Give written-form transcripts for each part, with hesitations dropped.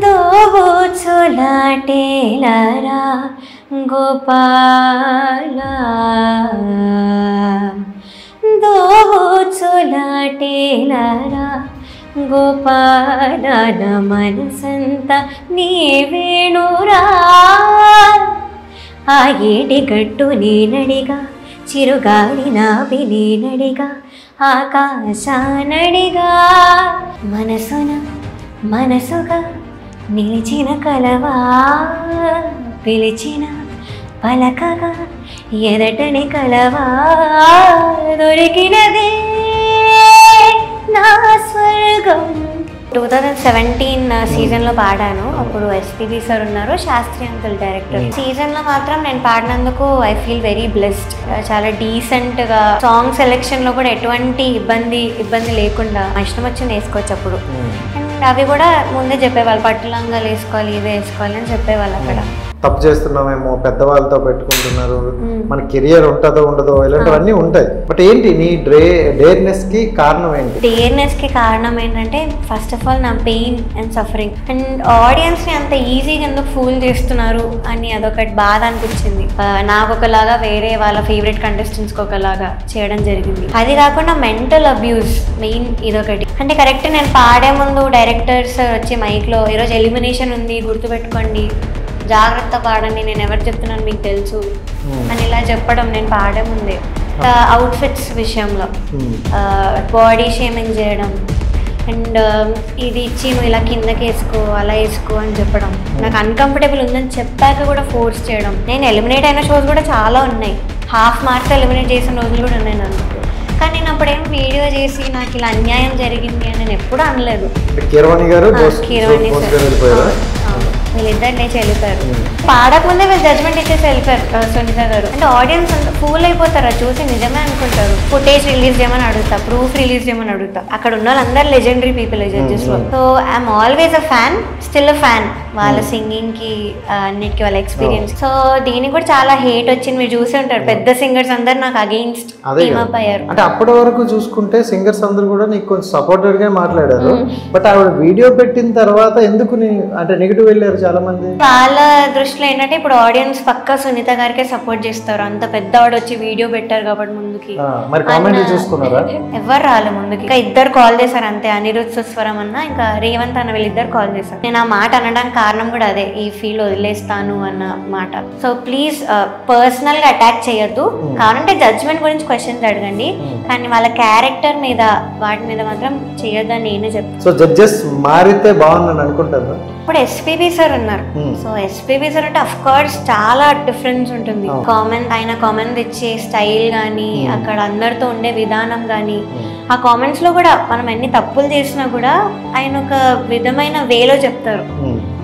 దోబుచులాటేలరా గోపాల దోబుచులాటేలరా గోపాల నా మనసంతా నీ వేణురా ఆ ఏటి గట్టు నేనడిగా చిరుగాలి నాపి నేనడిగా ఆకాశానడిగా మనసున మనసుగా నిలిచిన కలవా పిలిచిన పలకగా ఎదటని కలవా దొరికినదే నా స్వర్గం 2017 సీజన్లో పాడాను. అప్పుడు ఎస్పీబీ సార్ ఉన్నారు, శాస్త్రి అంకుల్ డైరెక్టర్. సీజన్లో మాత్రం నేను పాడినందుకు ఐ ఫీల్ వెరీ బ్లెస్డ్. చాలా డీసెంట్గా సాంగ్ సెలెక్షన్లో కూడా ఎటువంటి ఇబ్బంది లేకుండా ఇష్టం వచ్చింది వేసుకోవచ్చు అప్పుడు. అండ్ అవి కూడా ముందే చెప్పేవాళ్ళు, పట్టులంగాలు వేసుకోవాలి, ఇవే వేసుకోవాలి అని చెప్పేవాళ్ళు. అక్కడ తప్పు చేస్తున్నామేమో, పెద్దవాళ్ళతో పెట్టుకుంటున్నారు, మన కెరియర్ ఉంటుందో ఉండదో ఇలాంటివన్నీ ఉంటాయి. బట్ ఏంటి నీ డేర్నెస్ కి కారణం ఏంటి? డేర్నెస్ కి కారణం ఏంటంటే ఫస్ట్ ఆఫ్ ఆల్ నా pain and suffering. And audience ని అంత ఈజీగా ఎందుకు ఫూల్ చేస్తున్నారు అని అదొకటి బాధ అనిపించింది. నాకు ఒకలాగా, వేరే వాళ్ళ ఫేవరెట్ కంటెస్టెంట్స్కి ఒకలాగా చేయడం జరిగింది. అది కాకుండా మెంటల్ అబ్యూస్ మెయిన్ ఇదొకటి. అంటే కరెక్ట్ నేను పాడే ముందు డైరెక్టర్స్ వచ్చి మైక్లో ఈరోజు ఎలిమినేషన్ ఉంది గుర్తుపెట్టుకోండి, జాగ్రత్త పాడండి, నేను ఎవరు చెప్తున్నాను మీకు తెలుసు అని ఇలా చెప్పడం నేను పాడే ముందే. అవుట్ఫిట్స్ విషయంలో బాడీ షేమింగ్ చేయడం, అండ్ ఇది ఇచ్చి నువ్వు ఇలా కిందకి వేసుకో అలా వేసుకో అని చెప్పడం, నాకు అన్కంఫర్టబుల్ ఉందని చెప్పాక కూడా ఫోర్స్ చేయడం. నేను ఎలిమినేట్ అయిన షోస్ కూడా చాలా ఉన్నాయి, హాఫ్ మార్క్స్ ఎలిమినేట్ చేసిన రోజులు కూడా ఉన్నాయి నన్ను. కానీ నేను అప్పుడేం వీడియో చేసి నాకు ఇలా అన్యాయం జరిగింది అని నేను ఎప్పుడూ అనలేదు. కీరవాణి సార్ వీళ్ళిద్దరు లేచి వెళ్ళిపోయారు. పాడకముందే వీళ్ళు జడ్జ్మెంట్ ఇచ్చేసి వెళ్ళిపోయారు సునీత గారు. అంటే ఆడియన్స్ అంతా ఫూల్ అయిపోతారు, అది చూసి నిజమే అనుకుంటారు. ఫుటేజ్ రిలీజ్ చేయమని అడుగుతా, ప్రూఫ్ రిలీజ్ చేయమని అడుగుతా. అక్కడ ఉన్న వాళ్ళందరూ లెజెండరీ పీపుల్ జడ్జెస్ లో. So I'm always a fan, still a fan వాళ్ళ సింగింగ్ కి అన్నిటికీ వాళ్ళ ఎక్స్పీరియన్స్. సో దీనికి కూడా చాలా హేట్ వచ్చింది, మీరు చూసి ఉంటారు. పెద్ద సింగర్స్ అందరు నాకు అగెయిన్స్ట్ టీమ్ అప్ అయ్యారు. అంటే అప్పటి వరకు చూసుకుంటే సింగర్స్ అందరూ కూడా నీకు కొంచెం సపోర్టెడ్ గా మాట్లాడారు. బట్ ఆవిడ వీడియో పెట్టిన తర్వాత ఎందుకు అంటే నెగిటివ్ వెళ్ళారు చాలా మంది? వాళ్ళ దృష్టిలో ఏంటంటే ఇప్పుడు ఆడియన్స్ పక్కా సునీత గారికే సపోర్ట్ చేస్తారు, అంత పెద్ద ఆవిడ వచ్చి వీడియో పెట్టారు కాబట్టి ముందుకి. ఎవరు రాలే ముందుకి. ఇంకా ఇద్దరు కాల్ చేశారు అంతే, అనిరుద్ సుస్వరం అన్న ఇంకా రేవంత్ అన్న, వీళ్ళిద్దరు కాల్ చేశారు. నేను ఆ మాట అనడానికి కారణం కూడా అదే, ఈ ఫీల్ వదిలేస్తాను అన్న మాట. సో ప్లీజ్ పర్సనల్ గా అటాక్ చేయొద్దు, కావాలంటే జడ్జ్మెంట్ గురించి క్వశ్చన్స్ అడగండి, కానీ వాళ్ళ క్యారెక్టర్ మీద వాటి మీద మాత్రం చేయొద్దని నేనే చెప్తాను. సో జడ్జెస్ మారితే బాగుందని అనుకుంటాను. ఇప్పుడు ఎస్పీబీ సార్ ఉన్నారు. సో ఎస్పీబీ సార్ అంటే అఫ్ కోర్స్ చాలా డిఫరెన్స్ ఉంటుంది. ఆయన కామెంట్ ఇచ్చే స్టైల్ కానీ, అక్కడ అందరితో ఉండే విధానం కానీ, ఆ కామెంట్స్ లో కూడా మనం ఎన్ని తప్పులు చేసినా కూడా ఆయన ఒక విధమైన వేలో చెప్తారు.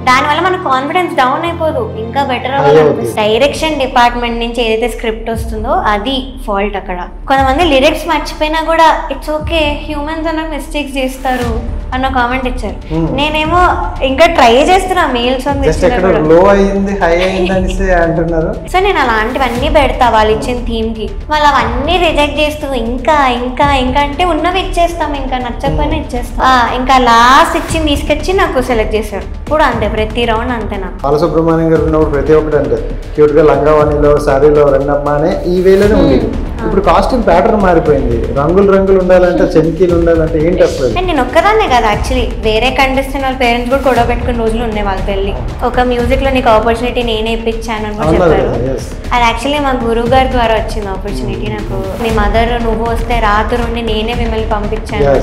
దానివల్ల మన కాన్ఫిడెన్స్ డౌన్ అయిపోదు, ఇంకా బెటర్ అవ్వాలనిపిస్తుంది. డైరెక్షన్ డిపార్ట్మెంట్ నుంచి ఏదైతే స్క్రిప్ట్ వస్తుందో అది ఫాల్ట్. అక్కడ కొంతమంది లిరిక్స్ మర్చిపోయినా కూడా ఇట్స్ ఓకే, హ్యూమన్స్ అన్న మిస్టేక్స్ చేస్తారు అన్న కామెంట్ ఇచ్చారు. నేనేమో ఇంకా ట్రై చేస్తున్నా మెయిల్ సాంగ్ సో నేను అలాంటివన్నీ పెడతా వాళ్ళు ఇచ్చిన థీమ్ కి. వాళ్ళు అవన్నీ రిజెక్ట్ చేస్తూ ఇంకా ఇంకా ఇంకా అంటే ఉన్నవి ఇచ్చేస్తాం, ఇంకా నచ్చకపోయినా ఇచ్చేస్తాం. ఇంకా లాస్ట్ ఇచ్చి తీసుకొచ్చి నాకు సెలెక్ట్ చేశారు. ఇప్పుడు అంతే, ప్రతి రౌండ్ అంతే. నాకు బాలసుబ్రహ్మణ్యం గారు ఉన్నప్పుడు ప్రతి ఒక్కటి అంటే క్యూట్ గా లంగావాణిలో సారీలో రెండమ్మా అనే ఈ వేలోనే ఉండేది. ఇప్పుడు కాస్ట్యూమ్ ప్యాటర్న్ మారిపోయింది, రంగులు రంగులు ఉండాలంటే, చెంకీలు ఉండాలంటే ఏంటి అసలు? నేను ఒక్కదాన్నే కదా యాక్చువల్లీ, వేరే కంటెస్టెంట్ వాళ్ళ పేరెంట్స్ కూడా గొడవ పెట్టుకున్న రోజులు ఉన్నాయి వాళ్ళ పెళ్ళి. ఒక మ్యూజిక్ లో నీకు ఆపర్చునిటీ నేనే ఇప్పించాను అని కూడా చెప్పారు. అది యాక్చువల్లీ మా గురువు గారి ద్వారా వచ్చింది ఆపర్చునిటీ నాకు. మీ మదర్ నువ్వు వస్తే రాత్రి ఉండి నేనే మిమ్మల్ని పంపించాను.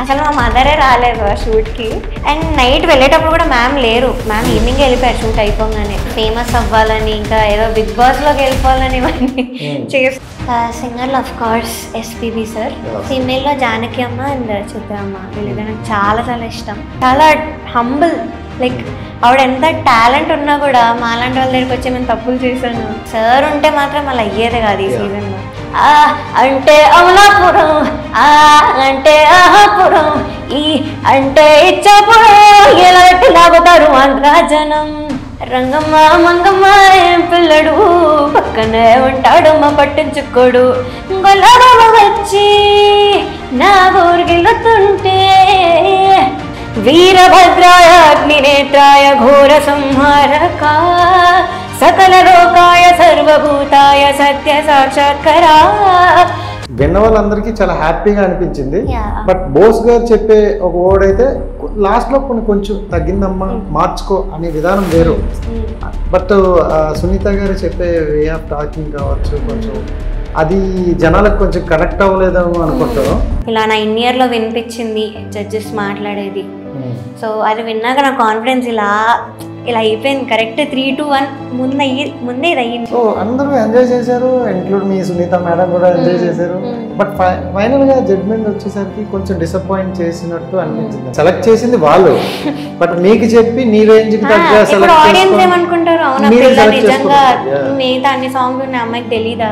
అసలు మా మదరే రాలేదు ఆ షూట్ కి. అండ్ నైట్ వెళ్ళేటప్పుడు కూడా మ్యామ్ లేరు, మ్యామ్ ఈవినింగ్ వెళ్ళిపోయారు షూట్ అయిపోగానే. ఫేమస్ అవ్వాలని, ఇంకా ఏదో బిగ్ బాస్ లోకి వెళ్ళిపోవాలని ఇవన్నీ చేసి. సింగర్లు of course SPB sir, female లో జానకి అమ్మ అండ్ చిత్ర అమ్మ, వీళ్ళిద్దరు నాకు చాలా చాలా ఇష్టం. చాలా హంబుల్, లైక్ ఆవిడ ఎంత టాలెంట్ ఉన్నా కూడా మాలాంటి వాళ్ళ దగ్గరికి వచ్చి మేము తప్పులు చేశాను. సార్ ఉంటే మాత్రం అలా అయ్యేది కాదు ఈ సీజన్ లో. అంటే అమలాపురం, అంటే ఆహాపురం, ఈ అంటే ఇచ్చాపురం, ఎలా లాగుతారు ఆంధ్రాజనం. రంగమ్మ మంగమ్మ ఏం పిల్లడు, పక్కనే ఉంటాడు మా పట్టించుకోడు. గొల్లగొల్ల వచ్చి నా ఊరికెళ్తుంటే వీరభద్రాయ అగ్నినేత్రాయ ఘోర సంహారకా సకల లోకాయ సర్వభూతాయ సత్య సాక్షాత్కరా. విన్న వాళ్ళందరికీ చాలా హ్యాపీగా అనిపించింది. Yeah. బట్ బోస్ గారు చెప్పే ఒక వర్డ్ అయితే లాస్ట్లో కొంచెం తగ్గిందమ్మా మార్చుకో అనే విధానం వేరు. బట్ సునీత గారు చెప్పే వే ఆఫ్ టాకింగ్ కావచ్చు కొంచెం అది జనాలకు కొంచెం కనెక్ట్ అవ్వలేదేమో అనుకుంటాను. ఇలా నా ఇయర్లో వినిపించింది జడ్జెస్ మాట్లాడేది. సో అది విన్నాక నా కాన్ఫిడెన్స్ ఇలా అయిపోయింది. కరెక్ట్ 3-1 ముందే ఇది అయ్యింది. సో అందరూ ఎంజాయ్ చేశారు, ఇంక్లూడ్ మీ సునీత మేడం కూడా ఎంజాయ్ చేశారు. బట్ ఫైనల్ గా జడ్జ్మెంట్ వచ్చేసరికి కొంచెం డిసప్పాయింట్ చేసినట్టు అనిపించింది. సెలెక్ట్ చేసింది వాళ్ళు, బట్ మీకు చెప్పి నీ రేంజ్ కి తగ్గ సెలెక్ట్ ఆడియన్స్ ఏమనుకుంటారు, అవునా పిల్ల నిజంగా మిగతా అన్ని సాంగ్స్ ఉన్న అమ్మాయికి తెలీదా,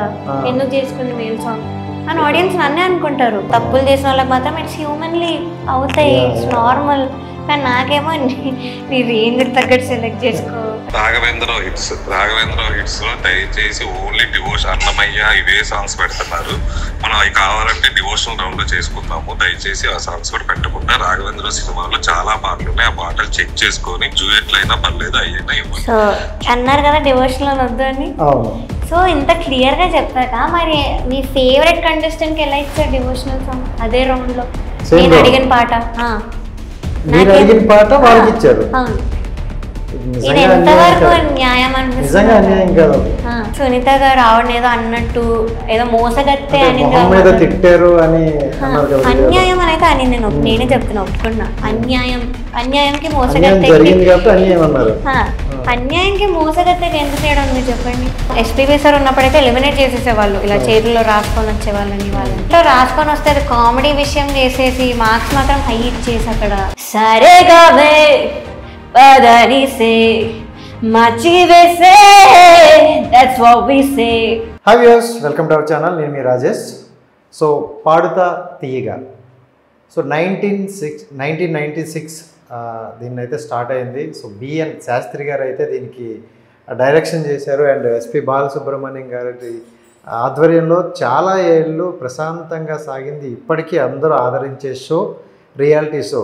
ఎందుకు చేసుకుంది మేల్ సాంగ్ అని ఆడియన్స్ నన్నే అనుకుంటారు. తప్పులు చేసిన వాళ్ళకి మాత్రం ఇట్స్ హ్యూమన్లీ అవుతాయి, ఇట్స్ నార్మల్. కానీ నాకేమో నీ రేంజ్ తగ్గట్టు సెలెక్ట్ చేసుకో. రాఘవేంద్ర హిట్స్ లో దయచేసి ఓన్లీ డివోషన్ అన్నమయ్య ఇవే సాంగ్స్ పెడుతున్నారు. మనం అవి కావాలంటే డివోషనల్ రౌండ్ లో చేసుకుందాము. దయచేసి ఆ సాంగ్స్ కూడా పెట్టకుండా రాఘవేంద్ర సినిమాలో చాలా పాటలు ఉన్నాయి, ఆ పాటలు చెక్ చేసుకొని జూయెట్లు అయినా పర్లేదు అయినా ఇవ్వండి. సో అన్నారు కదా డివోషనల్ వద్దు అని. సో ఇంత క్లియర్ గా చెప్పాక మరి మీ ఫేవరెట్ కంటెస్టెంట్ కి ఎలా ఇచ్చారు డివోషనల్ సాంగ్ అదే రౌండ్ లో? నేను అడిగిన పాట వాళ్ళకి ఇచ్చారు. ఇది ఎంతవరకు న్యాయం నిజంగా అన్యాయం కాదు. సునీత గారు ఆవిడ ఏదో అన్నట్టు ఏదో మోసగత్తే అని తిట్టారు అని అన్యాయం అని అయితే అని నేనే చెప్తున్నా, ఒప్పుకున్నా. అన్యాయంకి మోసగత్తే అన్యాయంకి మోసగత్తెకి ఎంత తేడా ఉంది చెప్పండి. ఎస్పీబీ సార్ ఉన్నప్పుడైతే ఎలిమినేట్ చేసేసేవాళ్ళు, ఇలా చేతుల్లో రాసుకొని వచ్చేవాళ్ళని. వాళ్ళు రాసుకొని వస్తే అది కామెడీ విషయం చేసేసి మార్క్స్ మాత్రం హై ఇచ్చేసి అక్కడ సరేగా పదని సే మచి వేసే that's what we say. Hi viewers, welcome to our channel. నేను మీ రాజేష్. సో పాడుతా తీయగా, సో 1996 దీన్ని అయితే స్టార్ట్ అయింది. సో బిఎన్ శాస్త్రి గారు అయితే దీనికి డైరెక్షన్ చేశారు అండ్ ఎస్పి బాలసుబ్రహ్మణ్యం గారి ఆధ్వర్యంలో చాలా ఏళ్ళు ప్రశాంతంగా సాగింది. ఇప్పటికీ అందరూ ఆదరించే షో, రియాలిటీ షో.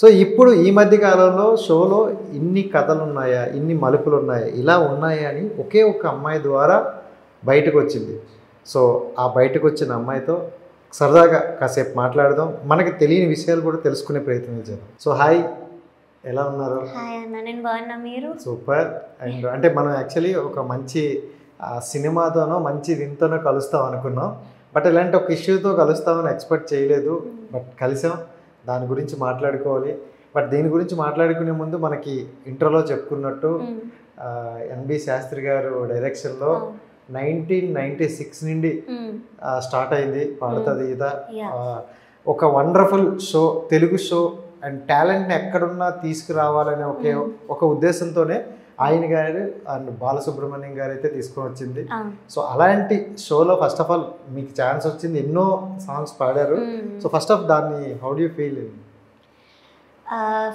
సో ఇప్పుడు ఈ మధ్య కాలంలో షోలో ఇన్ని కథలు ఉన్నాయా, ఇన్ని మలుపులు ఉన్నాయా, ఇలా ఉన్నాయా అని ఒకే ఒక అమ్మాయి ద్వారా బయటకు వచ్చింది. సో ఆ బయటకు వచ్చిన అమ్మాయితో సరదాగా కాసేపు మాట్లాడదాం, మనకి తెలియని విషయాలు కూడా తెలుసుకునే ప్రయత్నం చేద్దాం. సో హాయ్, ఎలా ఉన్నారు? హాయ్ అన్న, నేను బాగున్నా, మీరు? సూపర్. అండ్ అంటే మనం యాక్చువల్లీ ఒక మంచి సినిమాతోనో మంచి దీంతోనో కలుస్తాం అనుకున్నాం, బట్ ఇలాంటి ఒక ఇష్యూతో కలుస్తామని ఎక్స్పెక్ట్ చేయలేదు. బట్ కలిసాం, దాని గురించి మాట్లాడుకోవాలి. బట్ దీని గురించి మాట్లాడుకునే ముందు మనకి ఇంట్రోలో చెప్పుకున్నట్టు ఎన్బి శాస్త్రి గారు డైరెక్షన్లో 1996 నుండి స్టార్ట్ అయింది పాడుతా తీయగా. ఒక wonderful show, Telugu show and టాలెంట్ని ఎక్కడున్నా తీసుకురావాలనే ఒక ఉద్దేశంతోనే ఆయన గారు అండ్ బాలసుబ్రహ్మణ్యం గారు అయితే తీసుకొని వచ్చింది. సో అలాంటి షోలో ఫస్ట్ ఆఫ్ ఆల్ మీకు ఛాన్స్ వచ్చింది, ఎన్నో సాంగ్స్ పాడారు. సో ఫస్ట్ ఆఫ్ దాన్ని how do you feel?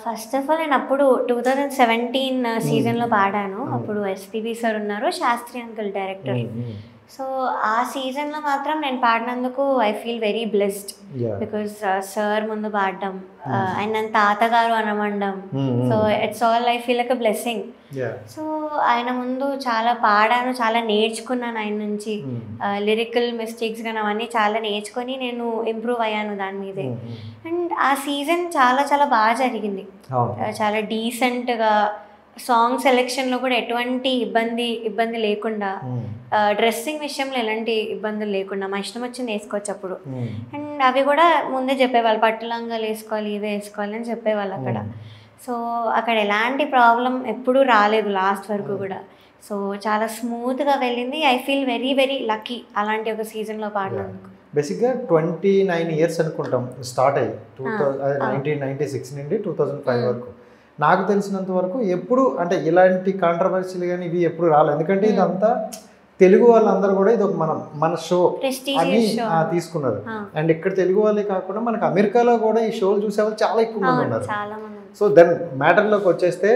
First of all నేను అప్పుడు 2017 సీజన్లో పాడాను. అప్పుడు ఎస్పీబీ సార్ ఉన్నారు, శాస్త్రి అంకుల్ డైరెక్టర్. సో ఆ సీజన్లో మాత్రం నేను పాడినందుకు I feel very blessed, because sir ముందు పాడడం అండ్ నన్ను తాతగారు అనమండం. So it's all I feel like a blessing. So ఆయన ముందు చాలా పాడాను, చాలా నేర్చుకున్నాను ఆయన నుంచి. లిరికల్ మిస్టేక్స్ కానీ అవన్నీ చాలా నేర్చుకొని నేను ఇంప్రూవ్ అయ్యాను దాని మీదే. అండ్ ఆ సీజన్ చాలా చాలా బాగా జరిగింది, చాలా డీసెంట్గా. సాంగ్ సెలెక్షన్లో కూడా ఎటువంటి ఇబ్బంది లేకుండా, డ్రెస్సింగ్ విషయంలో ఎలాంటి ఇబ్బందులు లేకుండా మా ఇష్టం వచ్చింది వేసుకోవచ్చు అప్పుడు. అండ్ అవి కూడా ముందే చెప్పేవాళ్ళు, పట్టులంగాలు వేసుకోవాలి, ఇవే వేసుకోవాలి అని చెప్పేవాళ్ళు అక్కడ. సో అక్కడ ఎలాంటి ప్రాబ్లం ఎప్పుడూ రాలేదు లాస్ట్ వరకు కూడా. సో చాలా స్మూత్గా వెళ్ళింది. I feel very very lucky అలాంటి ఒక సీజన్లో పాడినందుకు. బేసిక్గా 29 years అనుకుంటాం స్టార్ట్ అయ్యి, 1996 నుండి 2005 వరకు. నాకు తెలిసినంత వరకు ఎప్పుడు అంటే ఇలాంటి కాంట్రవర్సీలు కానీ ఇవి ఎప్పుడు రాలేదు. ఎందుకంటే ఇదంతా తెలుగు వాళ్ళందరూ కూడా ఇది ఒక మన షో అని తీసుకున్నారు. అండ్ ఇక్కడ తెలుగు వాళ్ళే కాకుండా మనకు అమెరికాలో కూడా ఈ షోలు చూసేవాళ్ళు చాలా ఎక్కువ మంది ఉన్నారు. సో దెన్ మ్యాటర్లోకి వచ్చేస్తే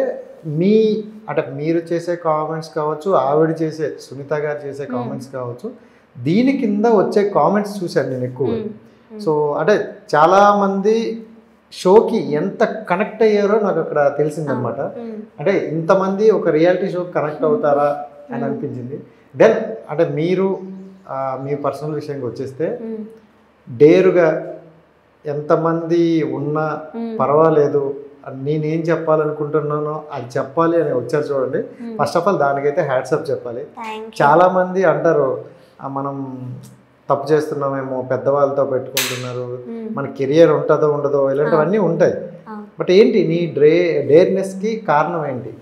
అంటే మీరు చేసే కామెంట్స్ కావచ్చు, ఆవిడ చేసే సునీత గారు చేసే కామెంట్స్ కావచ్చు, దీని కింద వచ్చే కామెంట్స్ చూశాను నేను ఎక్కువ. సో అంటే చాలామంది షోకి ఎంత కనెక్ట్ అయ్యారో నాకు అక్కడ తెలిసిందనమాట. అంటే ఇంతమంది ఒక రియాలిటీ షోకి కనెక్ట్ అవుతారా అని అనిపించింది. దెన్ అంటే మీరు మీ పర్సనల్ విషయంగా వచ్చేస్తే డేరుగా ఎంతమంది ఉన్నా పర్వాలేదు, నేనేం చెప్పాలనుకుంటున్నానో అది చెప్పాలి అని వచ్చారు చూడండి. ఫస్ట్ ఆఫ్ ఆల్ దానికైతే హ్యాట్సప్ చెప్పాలి. చాలామంది అంటారు మనం తప్పు చేస్తున్నామేమో, పెద్దవాళ్ళతో పెట్టుకుంటున్నారు, మన కెరియర్ ఉంటుందో ఉండదో ఇలాంటివన్నీ ఉంటాయి. బట్ ఏంటి నీ డేర్నెస్కి కారణం ఏంటి?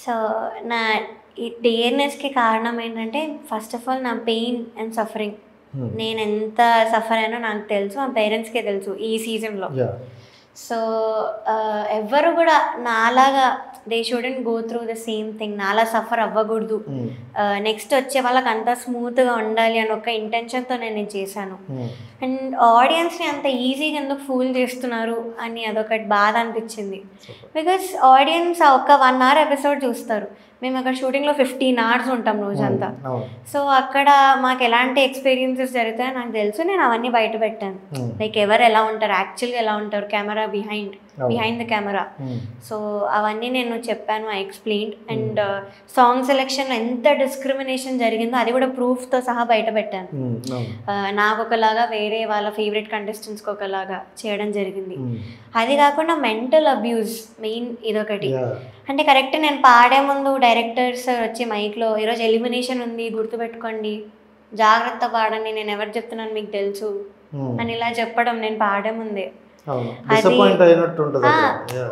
సో నా ఈ డేర్నెస్కి కారణం ఏంటంటే ఫస్ట్ ఆఫ్ ఆల్ నా పెయిన్ అండ్ సఫరింగ్. నేను ఎంత సఫర్ అయినా నాకు తెలుసు, మా పేరెంట్స్కే తెలుసు ఈ సీజన్లో. సో ఎవ్వరు కూడా నాలాగా they shouldn't go through the same thing, నాలా సఫర్ అవ్వకూడదు, నెక్స్ట్ వచ్చే వాళ్ళకి అంతా స్మూత్గా ఉండాలి అని ఒక ఇంటెన్షన్తో నేను చేశాను. అండ్ ఆడియన్స్ని అంత ఈజీగా ఎందుకు ఫూల్ చేస్తున్నారు అని అదొకటి బాధ అనిపించింది. బికాస్ ఆడియన్స్ ఒక 1 hour ఎపిసోడ్ చూస్తారు, మేము అక్కడ షూటింగ్లో 15 hours ఉంటాం రోజంతా. సో అక్కడ మాకు ఎలాంటి ఎక్స్పీరియన్సెస్ జరుగుతాయో నాకు తెలుసు, నేను అవన్నీ బయట పెట్టాను. లైక్ ఎవరు ఎలా ఉంటారు, యాక్చువల్గా ఎలా ఉంటారు camera behind the camera. So అవన్నీ నేను చెప్పాను, ఐ ఎక్స్ప్లెయిన్డ్. అండ్ సాంగ్ సెలెక్షన్లో ఎంత డిస్క్రిమినేషన్ జరిగిందో అది కూడా ప్రూఫ్తో సహా బయట పెట్టాను. నాకు ఒకలాగా వేరే వాళ్ళ ఫేవరెట్ కంటెస్టెంట్స్కి ఒకలాగా చేయడం జరిగింది. అది కాకుండా మెంటల్ అబ్యూస్ మెయిన్ ఇదొకటి. అంటే కరెక్ట్ నేను పాడే ముందు డైరెక్టర్స్ వచ్చి మైక్లో ఈరోజు ఎలిమినేషన్ ఉంది గుర్తుపెట్టుకోండి, జాగ్రత్త పాడండి, నేను ఎవరు చెప్తున్నాను మీకు తెలుసు అని ఇలా చెప్పడం నేను పాడే ముందే. అది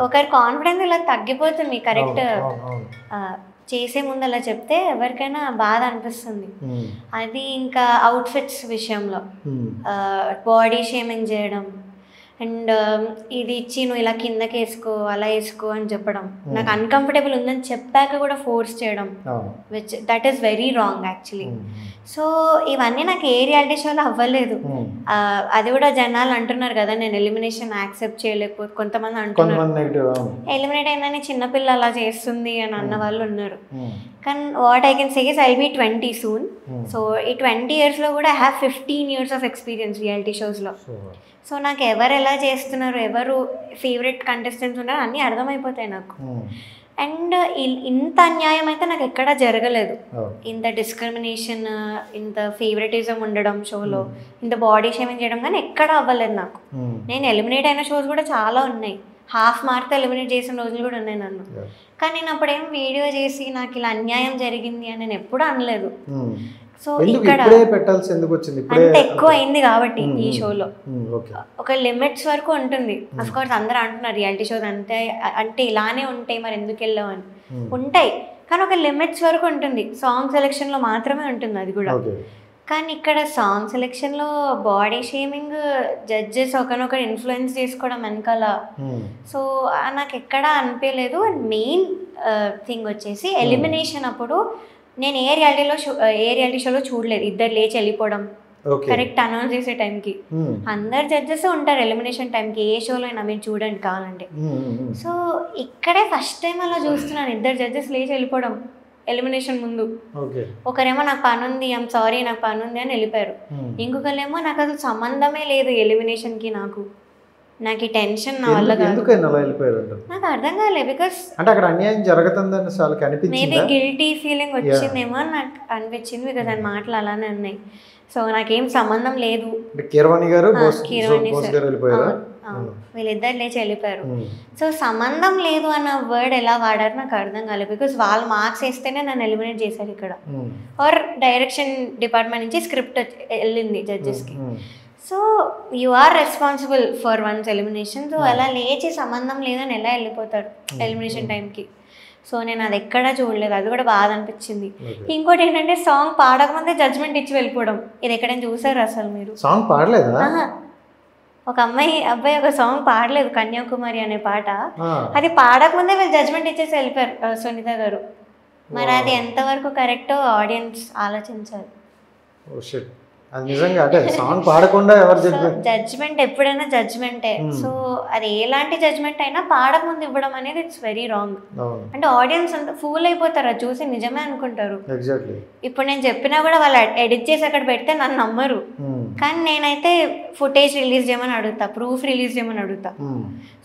ఒకరి కాన్ఫిడెన్స్ ఇలా తగ్గిపోతుంది. కరెక్ట్ చేసే ముందు అలా చెప్తే ఎవరికైనా బాధ అనిపిస్తుంది. అది ఇంకా అవుట్ఫిట్స్ విషయంలో బాడీ షేమింగ్ చేయడం, అండ్ ఇది ఇచ్చి నువ్వు ఇలా కిందకి వేసుకో అలా వేసుకో అని చెప్పడం, నాకు అన్కంఫర్టబుల్ ఉందని చెప్పాక కూడా ఫోర్స్ చేయడం, which that is very wrong actually. So ఇవన్నీ నాకు ఏ రియాలిటీ షోలో అవ్వలేదు. అది కూడా జనాలు అంటున్నారు కదా నేను ఎలిమినేషన్ యాక్సెప్ట్ చేయలేకపోతే, కొంతమంది అంటున్నారు ఎలిమినేట్ అయిందని చిన్నపిల్ల అలా చేస్తుంది అని అన్న వాళ్ళు ఉన్నారు. కానీ what I can say is I will be 20 soon. So ఈ 20 yearsలో కూడా I have 15 years of experience reality షోస్లో. సో నాకు ఎవరు ఎలా చేస్తున్నారు, ఎవరు ఫేవరెట్ కంటెస్టెంట్స్ ఉన్నారు అన్నీ అర్థమైపోతాయి నాకు. అండ్ ఇంత అన్యాయం అయితే నాకు ఎక్కడా జరగలేదు. ఇంత డిస్క్రిమినేషన్, ఇంత ఫేవరెటిజం ఉండడం షోలో, ఇంత బాడీ షేమింగ్ చేయడం కానీ ఎక్కడా అవ్వలేదు నాకు. నేను ఎలిమినేట్ అయిన షోస్ కూడా చాలా ఉన్నాయి, హాఫ్ మార్క్తో ఎలిమినేట్ చేసిన రోజులు కూడా ఉన్నాయి నన్ను. కానీ నేను అప్పుడేం వీడియో చేసి నాకు ఇలా అన్యాయం జరిగింది అని నేను ఎప్పుడూ అనలేదు. సో ఇక్కడ అంత ఎక్కువ అయింది కాబట్టి ఈ షోలో ఒక లిమిట్స్ వరకు ఉంటుంది. అఫ్ కోర్స్ అందరూ అంటున్నారు రియాలిటీ షోస్ అంతే అంటే ఇలానే ఉంటాయి మరి ఎందుకు వెళ్ళావు అని, ఉంటాయి కానీ ఒక లిమిట్స్ వరకు ఉంటుంది. సాంగ్ సెలెక్షన్లో మాత్రమే ఉంటుంది అది కూడా. కానీ ఇక్కడ సాంగ్ సెలెక్షన్లో బాడీ షేమింగ్, జడ్జెస్ ఒకనొకరు ఇన్ఫ్లుయెన్స్ చేసుకోవడం వెనకాల, సో నాకు ఎక్కడా అనిపించలేదు. అండ్ మెయిన్ థింగ్ వచ్చేసి ఎలిమినేషన్ అప్పుడు నేను ఏ రియాలిటీ షోలో చూడలేదు ఇద్దరు లేచి వెళ్ళిపోవడం కరెక్ట్ అనౌన్స్ చేసే టైంకి. అందరు జడ్జెస్ ఉంటారు ఎలిమినేషన్ టైంకి, ఏ షోలో అయినా మీరు చూడండి కావాలంటే. సో ఇక్కడే ఫస్ట్ టైం అలా చూస్తున్నాను, ఇద్దరు జడ్జెస్ లేచి వెళ్ళిపోవడం ఎలిమినేషన్ ముందు. ఒకరేమో నాకు పని ఉంది, ఐమ్ సారీ నాకు పని ఉంది అని వెళ్ళిపోయారు. ఇంకొకరేమో నాకు అసలు సంబంధమే లేదు ఎలిమినేషన్కి, నాకు ఈ టెన్షన్ నా వల్ల నాకు అర్థం కాలేదు. బికాస్ మేబీ గిల్టీ ఫీలింగ్ వచ్చిందేమో అని నాకు అనిపించింది. బికాస్ ఆయన మాటలు అలానే ఉన్నాయి. సో నాకేం సంబంధం లేదు, వీళ్ళిద్దరు లేచి వెళ్ళిపోయారు. సో సంబంధం లేదు అన్న వర్డ్ ఎలా వాడారు నాకు అర్థం కాలేదు. బికాస్ వాళ్ళు మార్క్స్ వేస్తేనే నన్ను ఎలిమినేట్ చేశారు ఇక్కడ, ఆర్ డైరెక్షన్ డిపార్ట్మెంట్ నుంచి స్క్రిప్ట్ వెళ్ళింది జడ్జెస్కి. So you are responsible for one's elimination. So అలా లేచి సంబంధం లేదని ఎలా వెళ్ళిపోతారు ఎలిమినేషన్ టైంకి. సో నేను అది ఎక్కడా చూడలేదు, అది కూడా బాధ అనిపించింది. ఇంకోటి ఏంటంటే సాంగ్ పాడకముందే జడ్జ్మెంట్ ఇచ్చి వెళ్ళిపోవడం, ఇది ఎక్కడైనా చూసారు అసలు మీరు? సాంగ్ పాడలేదు, ఒక అబ్బాయి ఒక సాంగ్ పాడలేదు, కన్యాకుమారి అనే పాట, అది పాడకముందే వీళ్ళు జడ్జ్మెంట్ ఇచ్చేసి వెళ్ళిపోయారు సునీత గారు. మరి అది ఎంతవరకు కరెక్టో ఆడియన్స్ ఆలోచించాలి. అది నిజంగా అంటే సాంగ్ పాడకుండా ఎవరు జడ్జ్మెంట్ ఎప్పుడైనా జడ్జ్మెంటే. సో అది ఎలాంటి జడ్జ్మెంట్ అయినా పాడక ముందు ఇవ్వడం అనేది ఇట్స్ వెరీ రాంగ్. అంటే ఆడియన్స్ అంతా ఫూల్ అయిపోతారు, అది చూసి నిజమే అనుకుంటారు. ఇప్పుడు నేను చెప్పినా కూడా వాళ్ళు ఎడిట్ చేసి అక్కడ పెడితే నన్ను నమ్మరు, కానీ నేనైతే ఫుటేజ్ రిలీజ్ చేయమని అడుగుతా, ప్రూఫ్ రిలీజ్ చేయమని అడుగుతా.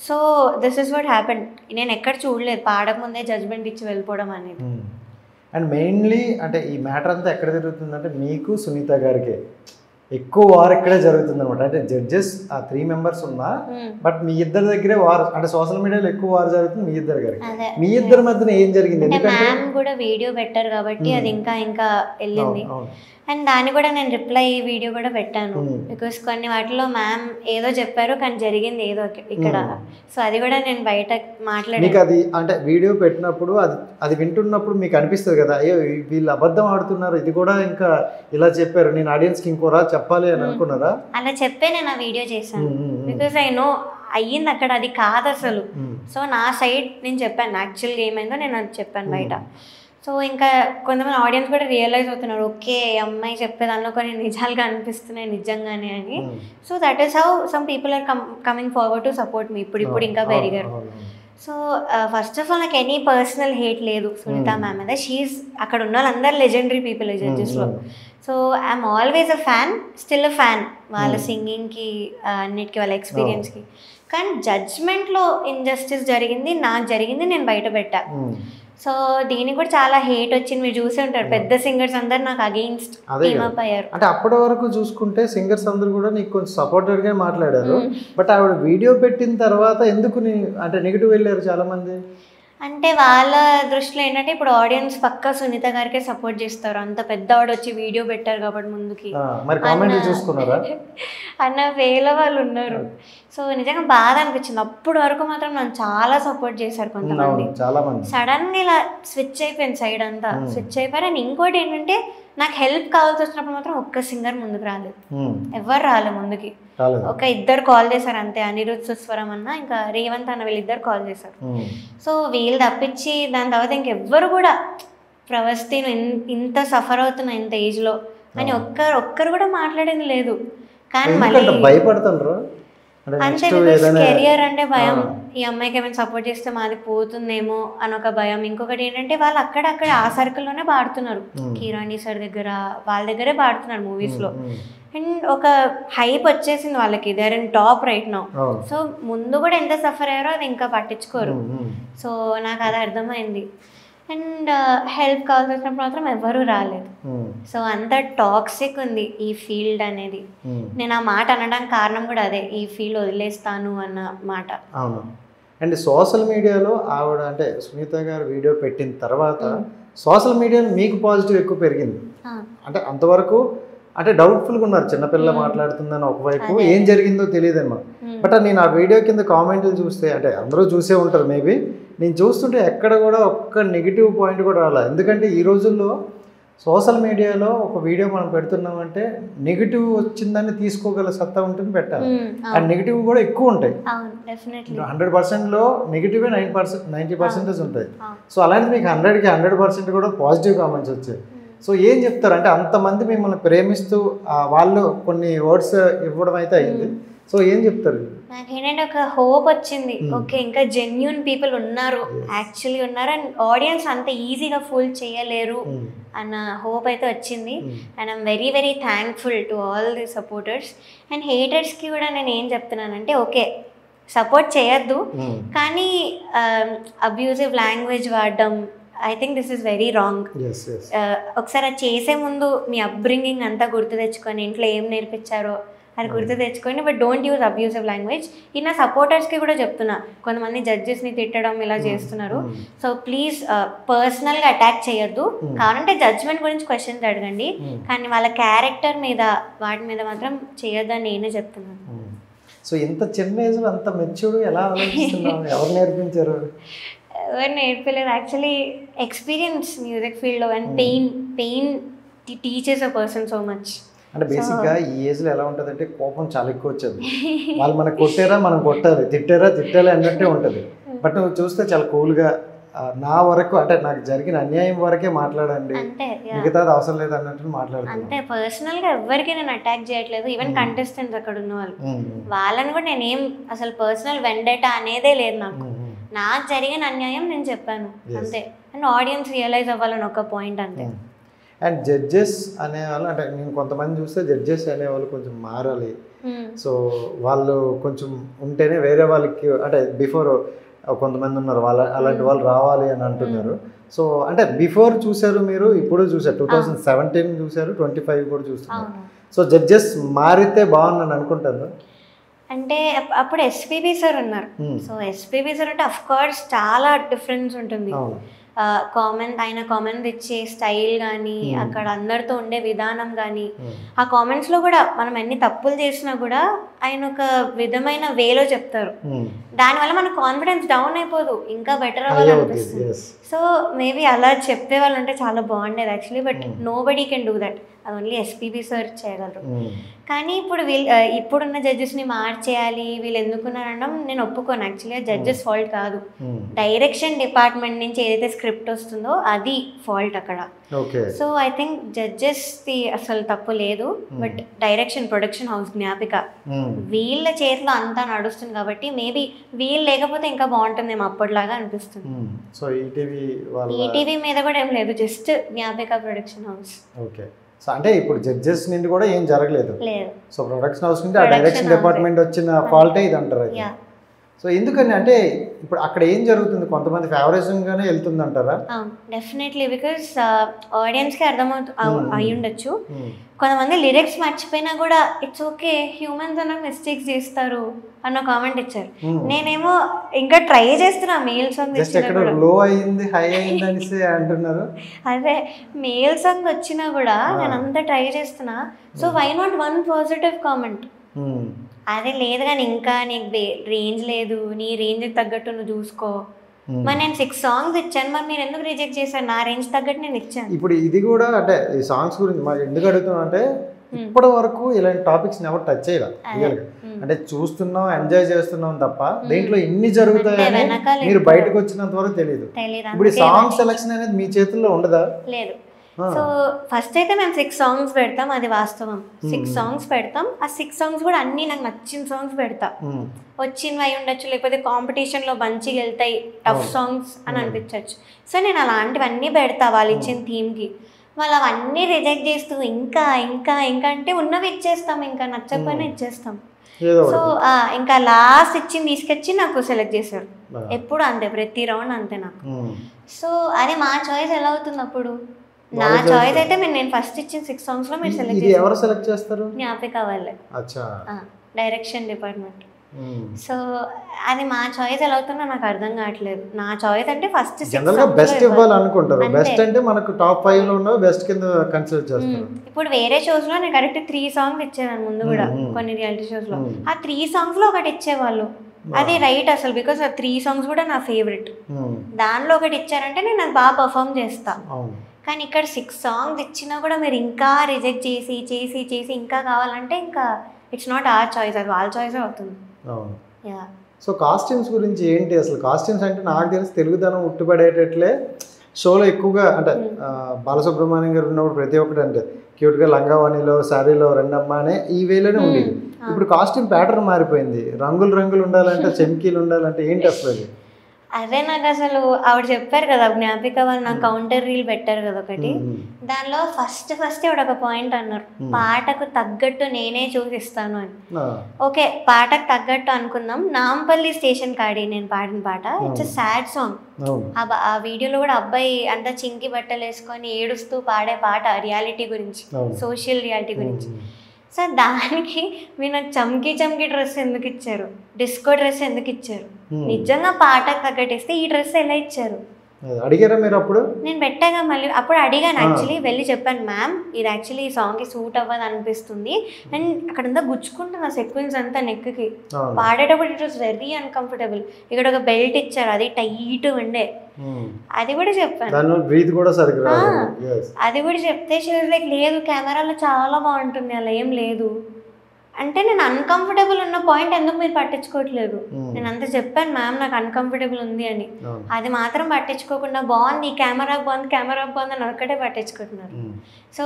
So this is what happen. నేను ఎక్కడ చూడలేదు పాడక ముందే జడ్జ్మెంట్ ఇచ్చి వెళ్ళిపోవడం అనేది. అండ్ మెయిన్లీ అంటే ఈ మ్యాటర్ అంతా ఎక్కడ జరుగుతుందంటే మీకు సునీత గారికి ఎక్కువ వార్ ఇక్కడే జరుగుతుంది అనమాట. అంటే జడ్జెస్ ఆ 3 members ఉన్నా బట్ మీ ఇద్దరి దగ్గరే వార్, అంటే సోషల్ మీడియాలో ఎక్కువ వార్ జరుగుతుంది మీ ఇద్దరి గారికి. మీ ఇద్దరి మధ్యన ఏం జరిగింది? మ్యామ్ కూడా వీడియో పెట్టారు కాబట్టి అది ఇంకా వెళ్ళింది. అండ్ దాన్ని కూడా నేను రిప్లై వీడియో కూడా పెట్టాను, బికాస్ కొన్ని వాటిలో మ్యామ్ ఏదో చెప్పారు కానీ జరిగింది ఏదో ఇక్కడ. సో అది కూడా నేను బయట మాట్లాడాను. అది అంటే వీడియో పెట్టినప్పుడు అది వింటున్నప్పుడు మీకు అనిపిస్తుంది కదా, అయ్యో వీళ్ళు అబద్ధం ఆడుతున్నారు, ఇది కూడా ఇంకా ఇలా చెప్పారు, నేను ఆడియన్స్కి ఇంకోరా చెప్పాలి అని అనుకున్నారా? అలా చెప్పే నేను ఆ వీడియో చేశాను, బికాస్ ఐ నో అయ్యింది అక్కడ, అది కాదు అసలు. సో నా సైడ్ నేను చెప్పాను, యాక్చువల్గా ఏమైందో నేను అది చెప్పాను బయట. సో ఇంకా కొంతమంది ఆడియన్స్ కూడా రియలైజ్ అవుతున్నారు, ఓకే అమ్మాయి చెప్పే దానిలో కొన్ని నిజాలుగా అనిపిస్తున్నాయి నిజంగానే అని. So that is how some people are coming forward to support me. ఇప్పుడు ఇంకా పెరిగారు. సో ఫస్ట్ ఆఫ్ ఆల్ నాకు ఎనీ పర్సనల్ హేట్ లేదు సునీత మ్యామ్ మీద. షీఈస్ అక్కడ ఉన్న వాళ్ళందరూ లెజెండరీ పీపుల్ జడ్జెస్లో. So I'm always a fan, still a fan వాళ్ళ సింగింగ్కి, అన్నిటికీ, వాళ్ళ ఎక్స్పీరియన్స్కి. కానీ జడ్జ్మెంట్లో ఇన్జస్టిస్ జరిగింది, నాకు జరిగింది, నేను బయట పెట్టా. సో దీనికి కూడా చాలా హేట్ వచ్చింది, మీరు చూసే ఉంటారు. పెద్ద సింగర్స్ అందరు నాకు అగెయిన్స్ట్ టీమ్ అప్ అయ్యారు. అంటే అప్పటి వరకు చూసుకుంటే సింగర్స్ అందరూ కూడా నీకు కొంచెం సపోర్టెడ్గా మాట్లాడారు, బట్ ఆవిడ వీడియో పెట్టిన తర్వాత ఎందుకు అంటే నెగిటివ్ వెళ్ళారు చాలా మంది? అంటే వాళ్ళ దృష్టిలో ఏంటంటే ఇప్పుడు ఆడియన్స్ పక్కా సునీత గారికే సపోర్ట్ చేస్తారు, అంత పెద్దవాడు వచ్చి వీడియో పెట్టారు కాబట్టి ముందుకి అన్న వేల వాళ్ళు ఉన్నారు. సో నిజంగా బాధ అనిపించింది. అప్పుడు వరకు మాత్రం నన్ను చాలా సపోర్ట్ చేశారు కొంతమంది. సడన్ గా ఇలా స్విచ్ అయిపోయింది, సైడ్ అంతా స్విచ్ అయిపోయారు. అండ్ ఇంకోటి ఏంటంటే నాకు హెల్ప్ కావాల్సి వచ్చినప్పుడు మాత్రం ఒక్క సింగర్ ముందుకు రాలేదు, ఎవరు రాలేదు ముందుకి. ఒక 2 కాల్ చేశారు అంతే, అనిరుద్ సుస్వరం అన్న ఇంకా రేవంత్ అన్న, వీళ్ళిద్దరు కాల్ చేశారు. సో వీళ్ళు తప్పించి దాని తర్వాత ఇంకెవ్వరు కూడా ప్రవస్తి ఇంత సఫర్ అవుతున్నా ఇంత ఏజ్లో అని ఒక్కరు కూడా మాట్లాడింది లేదు. కానీ మళ్ళీ భయపడుతున్నారు అంతే, కెరియర్ అంటే భయం. ఈ అమ్మాయికి ఏమైనా సపోర్ట్ చేస్తే మాది పోతుందేమో అని ఒక భయం. ఇంకొకటి ఏంటంటే వాళ్ళు అక్కడక్కడ ఆ సర్కిల్లోనే పాడుతున్నారు, కిరాణి సార్ దగ్గర వాళ్ళ దగ్గరే పాడుతున్నారు మూవీస్లో. అండ్ ఒక హైప్ వచ్చేసింది వాళ్ళకి, they are in top right now. So ముందు కూడా ఎంత సఫర్ అయ్యారో అది ఇంకా పట్టించుకోరు. సో నాకు అది అర్థమైంది. అండ్ హెల్ప్ కావాల్సి వచ్చినప్పుడు మాత్రం ఎవరూ రాలేదు. సో అంత టాక్సిక్ ఉంది ఈ ఫీల్డ్ అనేది. నేను ఆ మాట అనడానికి కారణం కూడా అదే, ఈ ఫీల్డ్ వదిలేస్తాను అన్న మాట. అవును. అండ్ సోషల్ మీడియాలో ఆవిడ అంటే సునీత గారు వీడియో పెట్టిన తర్వాత సోషల్ మీడియాలో మీకు పాజిటివ్ ఎక్కువ పెరిగింది. అంటే అంతవరకు అంటే డౌట్ఫుల్గా ఉన్నారు, చిన్నపిల్ల మాట్లాడుతుందని ఒకవైపు, ఏం జరిగిందో తెలియదన్నమాట. బట్ నేను ఆ వీడియో కింద కామెంట్లు చూస్తే, అంటే అందరూ చూసే ఉంటారు మేబీ, నేను చూస్తుంటే ఎక్కడ కూడా ఒక్క నెగిటివ్ పాయింట్ కూడా రాలేదు. ఎందుకంటే ఈ రోజుల్లో సోషల్ మీడియాలో ఒక వీడియో మనం పెడుతున్నామంటే నెగిటివ్ వచ్చిందని తీసుకోగల సత్తా ఉంటుంది, పెట్టాలి. అండ్ నెగిటివ్ కూడా ఎక్కువ ఉంటాయి. 100%లో నెగిటివే 90% ఉంటాయి. సో అలాంటి మీకు 100కి 100% కూడా పాజిటివ్ కామెంట్స్ వచ్చాయి. సో ఏం చెప్తారు అంటే అంతమంది మిమ్మల్ని ప్రేమిస్తూ వాళ్ళు కొన్ని వర్డ్స్ ఇవ్వడం అయితే అయింది, సో ఏం చెప్తారు? నాకేంటంటే ఒక హోప్ వచ్చింది, ఓకే ఇంకా జెన్యూన్ పీపుల్ ఉన్నారు, యాక్చువల్లీ ఉన్నారు, అండ్ ఆడియన్స్ అంత ఈజీగా ఫుల్ చేయలేరు అన్న హోప్ అయితే వచ్చింది. And I'm very very thankful to all the supporters. And హేటర్స్కి కూడా నేను ఏం చెప్తున్నానంటే, ఓకే సపోర్ట్ చేయొద్దు, కానీ అబ్యూజివ్ లాంగ్వేజ్ వాడడం I think this is very wrong. ఒకసారి అది చేసే ముందు మీ అప్బ్రింగింగ్ అంతా గుర్తు తెచ్చుకొని, ఇంట్లో ఏం నేర్పించారో అది గుర్తు తెచ్చుకొని, but don't use abusive language. ఈ నా సపోర్టర్స్కి కూడా చెప్తున్నా, కొంతమంది జడ్జెస్ని తిట్టడం ఇలా చేస్తున్నారు. సో ప్లీజ్ పర్సనల్గా అటాక్ చేయొద్దు, కావాలంటే జడ్జ్మెంట్ గురించి క్వశ్చన్స్ అడగండి, కానీ వాళ్ళ క్యారెక్టర్ మీద వాటి మీద మాత్రం చేయొద్దని నేనే చెప్తున్నాను. సో ఇంత చిన్న ఏజ్లో అంత మెచ్యూర్డ్ ఎలా ఆలోచిస్తున్నావు? ఎవరు నేర్పించారు? ఎవరు నేర్పలేదు, యాక్చువల్లీ ఎక్స్పీరియన్స్ మ్యూజిక్ ఫీల్డ్లో. And pain teachers a person so much. అంటే బేసిక్గా ఈ ఏజ్లో ఎలా ఉంటుంది అంటే కోపం చాలా ఎక్కువ వచ్చేది. వాళ్ళు మనకు కొట్టారా మనం కొట్టాలి, తిట్టారా తిట్టాలి అన్నట్టే ఉంటుంది. బట్ నువ్వు చూస్తే చాలా కూల్గా నా వరకు అంటే నాకు జరిగిన అన్యాయం వరకే మాట్లాడండి, అంతే మిగతాది అవసరం లేదు అన్నట్టు మాట్లాడుతున్నాను. అంతే, పర్సనల్ గా ఎవరికి నేను అటాక్ చేయట్లేదు. ఈవెన్ కంటెస్టెంట్స్ అక్కడ ఉన్న వాళ్ళని కూడా నేనేం అసలు పర్సనల్ వెండేటా అనేదే లేదు నాకు. నాకు జరిగిన అన్యాయం నేను చెప్పాను అంతే. అండ్ ఆడియన్స్ రియలైజ్ అవ్వాలని ఒక పాయింట్ అంతే. అండ్ జడ్జెస్ అనేవాళ్ళు అంటే నేను కొంతమంది చూస్తే జడ్జెస్ అనేవాళ్ళు కొంచెం మారాలి. సో వాళ్ళు కొంచెం ఉంటేనే వేరే వాళ్ళకి అంటే బిఫోర్ కొంతమంది ఉన్నారు అలాంటి వాళ్ళు రావాలి అని అంటున్నారు. సో అంటే బిఫోర్ చూసారు మీరు, ఇప్పుడు చూసారు, 2017 చూసారు, 25 కూడా చూస్తున్నారు. సో జడ్జెస్ మారితే బాగుందని అనుకుంటారు. అంటే అప్పుడు ఎస్పీబీ సార్ ఉన్నారు. సో ఎస్పీబీ సార్ అంటే అఫ్ కోర్స్ చాలా డిఫరెన్స్ ఉంటుంది. ఆయన కామెంట్ ఇచ్చే స్టైల్ కానీ, అక్కడ అందరితో ఉండే విధానం కానీ, ఆ కామెంట్స్లో కూడా మనం ఎన్ని తప్పులు చేసినా కూడా ఆయన ఒక విధమైన వేలో చెప్తారు. దానివల్ల మన కాన్ఫిడెన్స్ డౌన్ అయిపోదు, ఇంకా బెటర్ అవ్వాలనిపిస్తుంది. సో మేబీ అలా చెప్పే వాళ్ళు ఉంటే చాలా బాగుండేది actually. But nobody can do that, అది ఓన్లీ ఎస్పీబీ సార్ చేయగలరు. కానీ ఇప్పుడు ఇప్పుడున్న జడ్జెస్ని మార్చేయాలి, వీళ్ళు ఎందుకున్నారనడం నేను ఒప్పుకోను. యాక్చువల్లీ జడ్జెస్ ఫాల్ట్ కాదు, డైరెక్షన్ డిపార్ట్మెంట్ నుంచి ఏదైతే స్క్రిప్ట్ వస్తుందో అది ఫాల్ట్ అక్కడ. సో ఐ థింక్ జడ్జెస్ది అసలు తప్పు లేదు. బట్ డైరెక్షన్, ప్రొడక్షన్ హౌస్, జ్ఞాపిక, వీళ్ళ చేతిలో అంతా నడుస్తుంది కాబట్టి మేబీ వీళ్ళు లేకపోతే ఇంకా బాగుంటుందేమో అప్పటిలాగా అనిపిస్తుంది. సో ఈటీవీ మీద కూడా ఏం లేదు, జస్ట్ జ్ఞాపిక ప్రొడక్షన్ హౌస్. ఓకే. సో అంటే ఇప్పుడు జడ్జెస్ నుండి కూడా ఏం జరగలేదు. సో ప్రొడక్షన్ హౌస్ నుండి ఆ డైరెక్షన్ డిపార్ట్మెంట్ వచ్చిన ఫాల్టే ఇది అంటారు. సో ఎందుకని అంటే ఇప్పుడు అక్కడ ఏం జరుగుతుంది, కొంతమంది ఫేవరిజంగానే వెళ్తుంది అంటారా? డెఫినెట్లీ, బికాస్ ఆడియన్స్కి అయి ఉండొచ్చు. కొంతమంది లిరిక్స్ మర్చిపోయినా కూడా ఇట్స్ ఓకే, హ్యూమన్స్ అన్న మిస్టేక్స్ చేస్తారు అన్న కామెంట్ ఇచ్చారు. నేనేమో ఇంకా ట్రై చేస్తున్నా మేల్ సాంగ్ లో అయింది హై అయింది అనేసి అంటున్నారు. అదే మేల్ సాంగ్ వచ్చినా కూడా నేను అంతా ట్రై చేస్తున్నా. So why not one positive comment? అదే లేదు కానీ ఇంకా నీకు రేంజ్ లేదు, నీ రేంజ్కి తగ్గట్టు నువ్వు చూసుకో. మరి నేను 6 సాంగ్స్ ఇచ్చాను, మరి మీరు ఎందుకు రిజెక్ట్ చేశారు? నా రేంజ్ తగ్గట్టు నేను ఇచ్చాను. ఇప్పుడు ఇది కూడా అంటే ఈ సాంగ్స్ గురించి మాకు ఎందుకు అడుగుతున్నాం అంటే ఇప్పటి వరకు ఇలాంటి టాపిక్స్ ఎవరు టచ్ చేయాలి. అంటే చూస్తున్నాం, ఎంజాయ్ చేస్తున్నాం తప్ప దీంట్లో ఇన్ని జరుగుతాయని మీరు బయటకు వచ్చినంత వరకు తెలియదు. ఇప్పుడు ఈ సాంగ్ సెలెక్షన్ అనేది మీ చేతుల్లో ఉండదా? లేదు. సో ఫస్ట్ అయితే మేము 6 సాంగ్స్ పెడతాం, అది వాస్తవం. 6 సాంగ్స్ పెడతాం. ఆ 6 సాంగ్స్ కూడా అన్ని నాకు నచ్చిన సాంగ్స్ పెడతా. వచ్చినవి అయి ఉండొచ్చు, లేకపోతే కాంపిటీషన్లో మంచిగా వెళ్తాయి, టఫ్ సాంగ్స్ అని అనిపించవచ్చు. సో నేను అలాంటివన్నీ పెడతా వాళ్ళు ఇచ్చిన థీమ్కి. వాళ్ళు అవన్నీ రిజెక్ట్ చేస్తూ ఇంకా ఇంకా ఇంకా అంటే ఉన్నవి ఇచ్చేస్తాం, ఇంకా నచ్చకపోయినా ఇచ్చేస్తాం. సో ఇంకా లాస్ట్ ఇచ్చింది తీసుకొచ్చి నాకు సెలెక్ట్ చేశారు. ఎప్పుడు అంతే, ప్రతి రౌండ్ అంతే నాకు. సో అది మా చాయిస్ ఎలా అవుతుంది అప్పుడు? నా చాయిస్ అయితే నేను ఫస్ట్ ఇచ్చిన 6 సాంగ్స్ లో మీరు సెలెక్ట్ చేస్తారు. జ్ఞాపిక వాళ్ళే, డైరెక్షన్ డిపార్ట్మెంట్. సో అది మా చాయిస్ ఎలా అవుతుందో నాకు అర్థం కావట్లేదు. నా చాయిస్ అంటే ఫస్ట్ బెస్ట్ ఇవ్వాలనుకుంటారు. బెస్ట్ అంటే మనకు టాప్ 5 లో ఉన్న బెస్ట్ కింద కన్సిడర్ చేస్తారు. ఇప్పుడు వేరే షోస్ లో నేను కరెక్ట్ 3 సాంగ్స్ ఇచ్చేదాన్ని ముందు కూడా, కొన్ని రియాలిటీ షోస్ లో ఆ 3 సాంగ్స్ లో ఒకటి ఇచ్చేవాళ్ళు. అది రైట్ అసలు, బికాస్ ఆ 3 సాంగ్స్ కూడా నా ఫేవరెట్. దానిలో ఒకటి ఇచ్చారంటే నేను అది బాగా పర్ఫామ్ చేస్తా. కానీ ఇక్కడ 6 సాంగ్స్ ఇచ్చినా కూడా మీరు ఇంకా రిజెక్ట్ చేసి చేసి చేసి ఇంకా కావాలంటే ఇంకా ఇట్స్ నాట్ అవర్ చాయిస్, అది వాళ్ళ చాయిస్ అవుతుంది. సో కాస్ట్యూమ్స్ గురించి ఏంటి అసలు? కాస్ట్యూమ్స్ అంటే నాకు తెలిసి తెలుగుదనం ఉట్టుపడేటట్లే షోలో ఎక్కువగా అంటే బాలసుబ్రహ్మణ్యం గారు ఉన్నప్పుడు ప్రతి ఒక్కటి అంటే క్యూట్గా లంగావాణిలో శారీలో రెండమ్మ అనే ఈ వేలోనే ఉండేది. ఇప్పుడు కాస్ట్యూమ్ ప్యాటర్న్ మారిపోయింది, రంగులు రంగులు ఉండాలంటే, చెమ్కీలు ఉండాలంటే ఏంటి అసలు అది? అదే నాకు అసలు ఆవిడ చెప్పారు కదా జ్ఞాపిక వాళ్ళు, నాకు కౌంటర్ రీల్ పెట్టారు కదా ఒకటి, దానిలో ఫస్ట్ ఒక పాయింట్ అన్నారు, పాటకు తగ్గట్టు నేనే చూసిస్తాను అని. ఓకే, పాటకు తగ్గట్టు అనుకుందాం. నాంపల్లి స్టేషన్ కాడి నేను పాడిన పాట, ఇట్స్ సాడ్ సాంగ్. ఆ వీడియోలో కూడా అబ్బాయి అంతా చింకి బట్టలు వేసుకొని ఏడుస్తూ పాడే పాట రియాలిటీ గురించి, సోషల్ రియాలిటీ గురించి. సో దానికి మీరు చమ్కీ డ్రెస్ ఎందుకు ఇచ్చారు, డిస్కో డ్రెస్ ఎందుకు ఇచ్చారు? నిజంగా పాటకు తగ్గట్టిస్తే ఈ డ్రెస్ ఎలా ఇచ్చారు? అడిగారా మీరు? అప్పుడు నేను పెట్టాగా, మళ్ళీ అప్పుడు అడిగాను యాక్చువల్లీ, వెళ్ళి చెప్పాను మ్యామ్ ఇది యాక్చువల్లీ ఈ సాంగ్కి సూట్ అవ్వదు అనిపిస్తుంది. అండ్ అక్కడంతా గుచ్చుకుంటున్నా సెక్వెన్స్ అంతా నెక్కి, పాడేటప్పుడు ఇట్ వాస్ వెరీ అన్కంఫర్టబుల్. ఇక్కడ ఒక బెల్ట్ ఇచ్చారు, అది టైట్ ఉండే, అది కూడా చెప్పాను. అది కూడా చెప్తే లైక్ లేదు కెమెరాలో చాలా బాగుంటుంది, అలా ఏం లేదు అంటే నేను అన్కంఫర్టబుల్ ఉన్న పాయింట్ ఎందుకు మీరు పట్టించుకోవట్లేదు? నేను అంత చెప్పాను మ్యామ్ నాకు అన్కంఫర్టబుల్ ఉంది అని, అది మాత్రం పట్టించుకోకుండా బాగుంది కెమెరా బాగుంది అని ఒక్కటే పట్టించుకుంటున్నారు. సో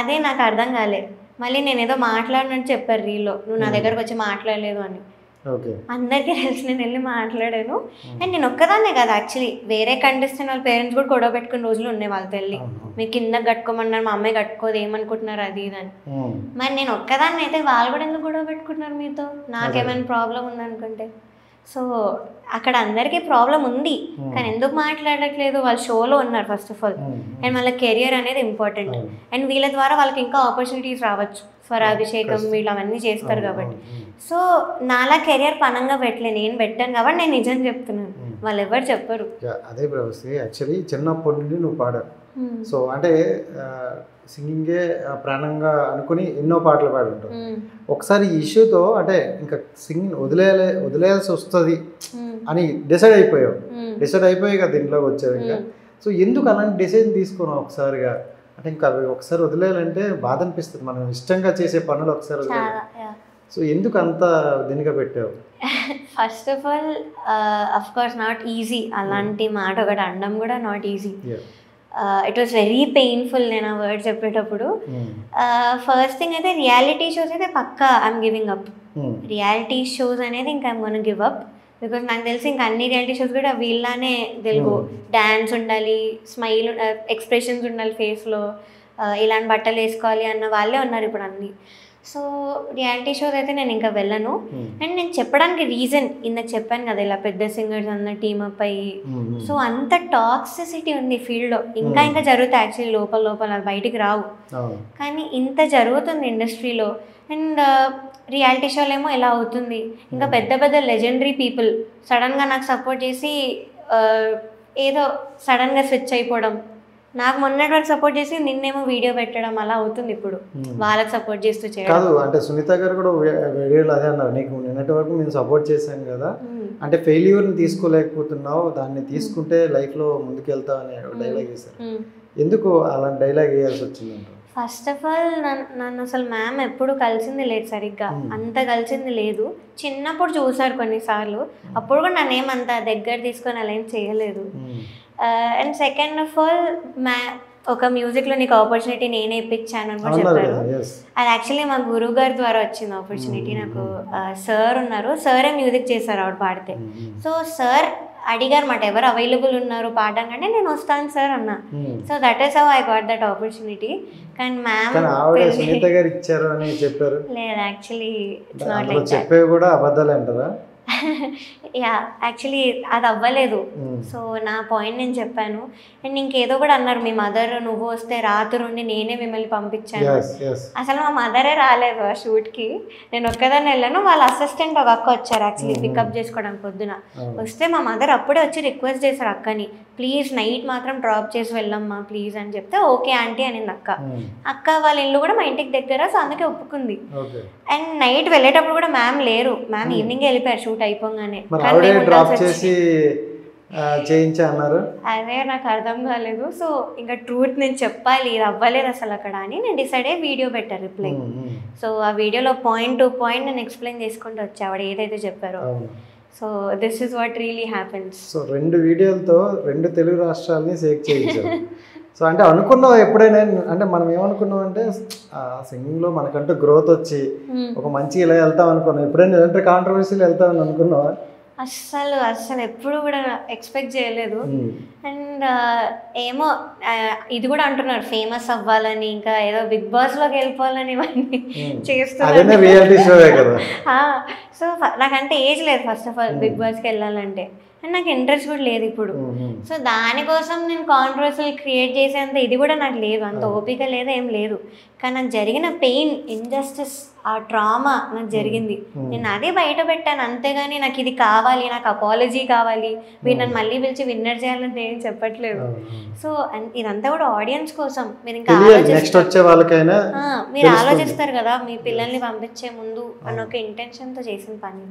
అదే నాకు అర్థం కాలే. మళ్ళీ నేను ఏదో మాట్లాడినట్టు చెప్పారు రీల్లో, నువ్వు నా దగ్గరకు వచ్చి మాట్లాడలేదు అని. అందరికీ తెలిసి నేను వెళ్ళి మాట్లాడాను. అండ్ నేను ఒక్కదాన్నే కదా యాక్చువల్లీ, వేరే కంటెస్టెంట్ వాళ్ళ పేరెంట్స్ కూడా గొడవ పెట్టుకున్న రోజులు ఉన్నాయి వాళ్ళతో వెళ్ళి, మీరు కింద కట్టుకోమన్నారు, మా అమ్మాయి కట్టుకోదు ఏమనుకుంటున్నారు అది ఇది అని. మరి నేను ఒక్కదాన్ని అయితే వాళ్ళు కూడా ఎందుకు గొడవ పెట్టుకుంటున్నారు మీతో? నాకేమైనా ప్రాబ్లం ఉందనుకుంటే. సో అక్కడ అందరికీ ప్రాబ్లం ఉంది, కానీ ఎందుకు మాట్లాడట్లేదు? వాళ్ళు షోలో ఉన్నారు ఫస్ట్ ఆఫ్ ఆల్, అండ్ వాళ్ళ కెరియర్ అనేది ఇంపార్టెంట్, అండ్ వీళ్ళ ద్వారా వాళ్ళకి ఇంకా ఆపర్చునిటీస్ రావచ్చు. స్వరాభిషేకం వీళ్ళు అవన్నీ చేస్తారు కాబట్టి. సో నాలా కెరియర్ పనంగా పెట్టలే, నేను పెట్టాను కాబట్టి నేను నిజం చెప్తున్నాను, వాళ్ళు ఎవరు చెప్పరు. అదే ప్రవసి, యాక్చువల్లీ చిన్నప్పటి నుండి నువ్వు పాడావు. సో అంటే సింగింగే ప్రాణంగా అనుకుని ఎన్నో పాటలు పాడుంటావు. ఒకసారి ఈ ఇష్యూతో అంటే ఇంకా సింగింగ్ వదిలేయాల్సి వస్తుంది అని డిసైడ్ అయిపోయి కదా దీంట్లోకి వచ్చావు ఇంకా. సో ఎందుకు అలాంటి డిసిజన్ తీసుకున్నావు ఒకసారిగా? అంటే ఇంకా అవి ఒకసారి వదిలేయాలంటే బాధ అనిపిస్తుంది, మనం ఇష్టంగా చేసే పనులు ఒకసారి వదిలేయాలి. సో ఎందుకు అంత దీనిగా పెట్టావు? First of all of course not easy, అలాంటి మాట ఒకటి అనడం కూడా not easy. It was very painful నేను ఆ వర్డ్ చెప్పేటప్పుడు. ఫస్ట్ థింగ్ అయితే రియాలిటీ షోస్ అయితే పక్కా I'm giving up. Reality shows అనేది ఇంకా I'm gonna give up, because నాకు తెలిసి ఇంకా అన్ని రియాలిటీ షోస్ కూడా వీళ్ళనే తెలుగు, డ్యాన్స్ ఉండాలి, స్మైల్ ఎక్స్ప్రెషన్స్ ఉండాలి ఫేస్లో, ఇలాంటి బట్టలు వేసుకోవాలి అన్న వాళ్ళే ఉన్నారు ఇప్పుడు అన్నీ. సో రియాలిటీ షోస్ అయితే నేను ఇంకా వెళ్ళను. అండ్ నేను చెప్పడానికి రీజన్ ఇందాక చెప్పాను కదా, ఇలా పెద్ద సింగర్స్ అందరు టీమప్ అయ్యి, సో అంత టాక్సిసిటీ ఉంది ఫీల్డ్లో, ఇంకా జరుగుతాయి యాక్చువల్లీ లోపల బయటికి రావు, కానీ ఇంత జరుగుతుంది ఇండస్ట్రీలో. అండ్ రియాలిటీ షోలో ఏమో ఇలా అవుతుంది, ఇంకా పెద్ద లెజెండరీ పీపుల్ సడన్గా నాకు సపోర్ట్ చేసి ఏదో సడన్గా స్విచ్ అయిపోవడం, నాకు మొన్నటి వరకు సపోర్ట్ చేసి నిన్నేమో వీడియో పెట్టడం, అలా అవుతుంది ఇప్పుడు వాళ్ళకి సపోర్ట్ చేస్తూ చేయడం. కాదు అంటే సునీత గారు కూడా వీడియోలో అదే అన్నారు, నీకు నిన్నటి వరకు మేము సపోర్ట్ చేశాను కదా, అంటే ఫెయిల్యూర్ని తీసుకోలేకపోతున్నావు, దాన్ని తీసుకుంటే లైఫ్లో ముందుకెళ్తావు అనే డైలాగ్ వేశారు. ఎందుకు అలాంటి డైలాగ్ వేయాల్సి వచ్చిందంట? ఫస్ట్ ఆఫ్ ఆల్ నన్ను అసలు మ్యామ్ ఎప్పుడు కలిసింది లేదు సరిగ్గా, అంత కలిసింది లేదు. చిన్నప్పుడు చూసారు కొన్నిసార్లు, అప్పుడు కూడా నన్ను ఏమంత దగ్గర తీసుకొని అలా ఏం చేయలేదు. అండ్ సెకండ్ ఆఫ్ ఆల్ ఒక మ్యూజిక్లో నీకు ఆపర్చునిటీ నేనే ఇప్పించాను అని కూడా చెప్పారు. అది యాక్చువల్లీ మా గురువు గారి ద్వారా వచ్చింది ఆపర్చునిటీ. నాకు సార్ ఉన్నారు, సారే మ్యూజిక్ చేశారు ఆవిడ పాడితే. సో సార్ అడిగారు మాట ఎవరు అవైలబుల్ ఉన్నారు పాడడానికి, నేను వస్తాను సార్ అన్నా. So that is how I got that opportunity. కానీ మ్యామ్ లేదు యాక్చువల్లీ ఇట్స్ నాట్ లైక్ చెప్పేవి కూడా అబద్ధాలు అంటారా? యా యాక్చువల్లీ అది అవ్వలేదు. సో నా పాయింట్ నేను చెప్పాను. అండ్ ఇంకేదో కూడా అన్నారు, మీ మదర్ నువ్వు వస్తే రాత్రి ఉండి నేనే మిమ్మల్ని పంపించాను. అసలు మా మదరే రాలేదు ఆ షూట్కి, నేను ఒక్కదాన్ని వెళ్ళాను. వాళ్ళ అసిస్టెంట్ ఒక అక్క వచ్చారు యాక్చువల్లీ పికప్ చేసుకోవడానికి పొద్దున. వస్తే మా మదర్ అప్పుడే వచ్చి రిక్వెస్ట్ చేశారు అక్కని, ప్లీజ్ నైట్ మాత్రం డ్రాప్ చేసి వెళ్ళమ్మా ప్లీజ్ అని చెప్తే ఓకే ఆంటీ అనింది అక్క. అక్క వాళ్ళ ఇల్లు కూడా మా ఇంటికి దగ్గర, సో అందుకే ఒప్పుకుంది. అండ్ నైట్ వెళ్ళేటప్పుడు కూడా మ్యామ్ లేరు, మ్యామ్ ఈవినింగ్ వెళ్ళిపోయారు షూట్ అయిపోగానే. అదే నాకు అర్థం కాలేదు. సో ఇంకా ట్రూత్ నేను చెప్పాలి, ఇది అవ్వలేదు అసలు అక్కడ అని నేను డిసైడ్ అయ్యి వీడియో పెట్టాను రిప్లై. సో ఆ వీడియోలో పాయింట్ టు పాయింట్ నేను ఎక్స్ప్లెయిన్ చేసుకుంటూ వచ్చా ఆవిడ ఏదైతే చెప్పారో. So this is what really happens. So 2 వీడియోలతో 2 తెలుగు రాష్ట్రాలని షేక్ చేయించారు. సో అంటే అనుకున్నావు ఎప్పుడైనా, అంటే మనం ఏమనుకున్నాం అంటే సింగింగ్లో మనకంటూ గ్రోత్ వచ్చి ఒక మంచి ఇలా వెళ్తాం అనుకున్నాం, ఎప్పుడైనా ఇలాంటి కాంట్రవర్సీలు వెళ్తామని అనుకున్నావా? అస్సలు ఎప్పుడు కూడా ఎక్స్పెక్ట్ చేయలేదు. అండ్ ఏమో ఇది కూడా అంటున్నారు ఫేమస్ అవ్వాలని, ఇంకా ఏదో బిగ్ బాస్ లోకి వెళ్ళిపోవాలని ఇవన్నీ చేస్తున్నారు. సో నాకంటే ఏజ్ లేదు ఫస్ట్ ఆఫ్ ఆల్ బిగ్ బాస్కి వెళ్ళాలంటే, అండ్ నాకు ఇంట్రెస్ట్ కూడా లేదు ఇప్పుడు. సో దానికోసం నేను కాంట్రవర్సీలు క్రియేట్ చేసేంత ఇది కూడా నాకు లేదు, అంత ఓపిక లేదు, ఏం లేదు. కానీ నాకు జరిగిన పెయిన్, ఇంజస్టిస్, ఆ ట్రామా నాకు జరిగింది, నేను అదే బయట పెట్టాను అంతేగాని నాకు ఇది కావాలి, నాకు అపాలజీ కావాలి, మీరు నన్ను మళ్ళీ పిలిచి విన్నర్ చేయాలని నేను చెప్పట్లేదు. సో ఇదంతా కూడా ఆడియన్స్ కోసం. మీరు ఇంకా మీరు ఆలోచిస్తారు కదా మీ పిల్లల్ని పంపించే ముందు అన్న ఒక ఇంటెన్షన్తో చేసిన పని.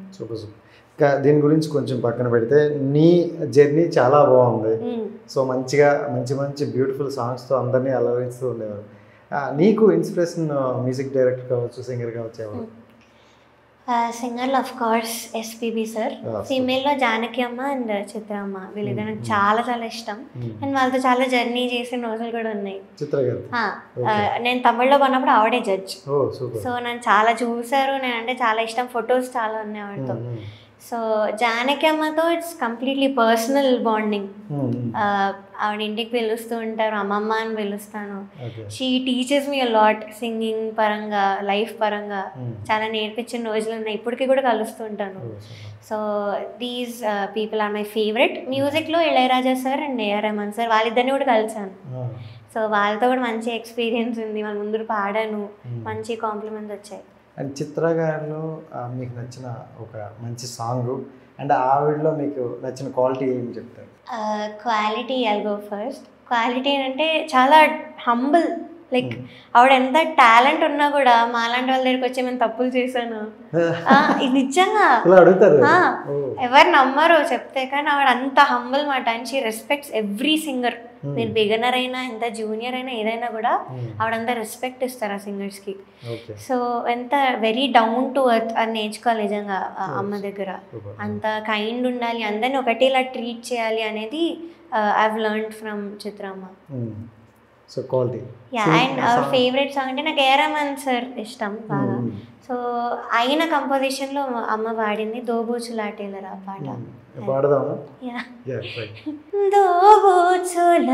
దీని గురించి కొంచెం పక్కన పెడితే నీ జర్నీ చాలా బాగుంది. సో మంచిగా మంచి బ్యూటిఫుల్ సాంగ్స్తో అందరినీ అలరిస్తూ ఉండేవారు. నీకు ఇన్స్పిరేషన్ మ్యూజిక్ డైరెక్టర్ కావచ్చు, సింగర్ కావచ్చు ఎవరు? సింగర్లు ఆఫ్ కోర్స్ ఎస్పీబీ సార్, ఫీమేల్లో జానకి అమ్మ అండ్ చిత్ర అమ్మ, వీళ్ళిద్దరు నాకు చాలా చాలా ఇష్టం. అండ్ వాళ్ళతో చాలా జర్నీ చేసిన రోజులు కూడా ఉన్నాయి. నేను తమిళ్లో కొన్నప్పుడు ఆవిడే జడ్జ్, సో నన్ను చాలా చూసారు, నేను అంటే చాలా ఇష్టం, ఫొటోస్ చాలా ఉన్నాయి ఆవిడతో. సో జానకి అమ్మతో ఇట్స్ కంప్లీట్లీ పర్సనల్ బాండింగ్. ఆవిడ ఇంటికి పిలుస్తూ ఉంటారు, అమ్మమ్మ అని పిలుస్తాను. She teaches me a lot, singing పరంగా, లైఫ్ పరంగా చాలా నేర్పించిన రోజులు ఉన్నాయి, ఇప్పటికీ కూడా కలుస్తూ ఉంటాను. So these people are my favourite. మ్యూజిక్లో Ilaiyaraaja sir and AR Rahman sir, వాళ్ళిద్దరిని కూడా కలిసాను. సో వాళ్ళతో కూడా మంచి ఎక్స్పీరియన్స్ ఉంది, వాళ్ళ ముందు పాడాను, మంచి కాంప్లిమెంట్స్ వచ్చాయి. అండ్ చిత్ర గారిలో మీకు నచ్చిన ఒక మంచి సాంగ్ అండ్ ఆవిడలో మీకు నచ్చిన క్వాలిటీ ఏం చెప్తారు? Quality I'll go first. Quality అంటే చాలా హంబుల్. లైక్ ఆవిడ ఎంత టాలెంట్ ఉన్నా కూడా మాలాంటి వాళ్ళ దగ్గరికి వచ్చి మేము తప్పులు చేశాను ఇది నిజంగా ఎవరు నమ్మరు చెప్తే, కానీ ఆవిడ అంత హంబుల్ మాట. And she respects every singer. మీరు బిగినర్ అయినా ఎంత జూనియర్ అయినా ఏదైనా కూడా ఆవిడంతా రెస్పెక్ట్ ఇస్తారు ఆ సింగర్స్కి. సో ఎంత వెరీ డౌన్ టు ఎర్త్ అని నేర్చుకోవాలి నిజంగా అమ్మ దగ్గర. అంత కైండ్ ఉండాలి, అందరినీ ఒకటేలా ట్రీట్ చేయాలి అనేది ఐ హావ్ లెర్న్డ్ ఫ్రమ్ చిత్రమ్మ. So quality. Yeah, and our favourite song అంటే నాకు ఏఆర్ రెహమాన్ సార్ ఇష్టం బాగా. సో ఆయన కంపోజిషన్లో అమ్మ పాడింది దోబూచులాటేలరా పాట. పాడదామా? యా. దోబూచులాటేలరా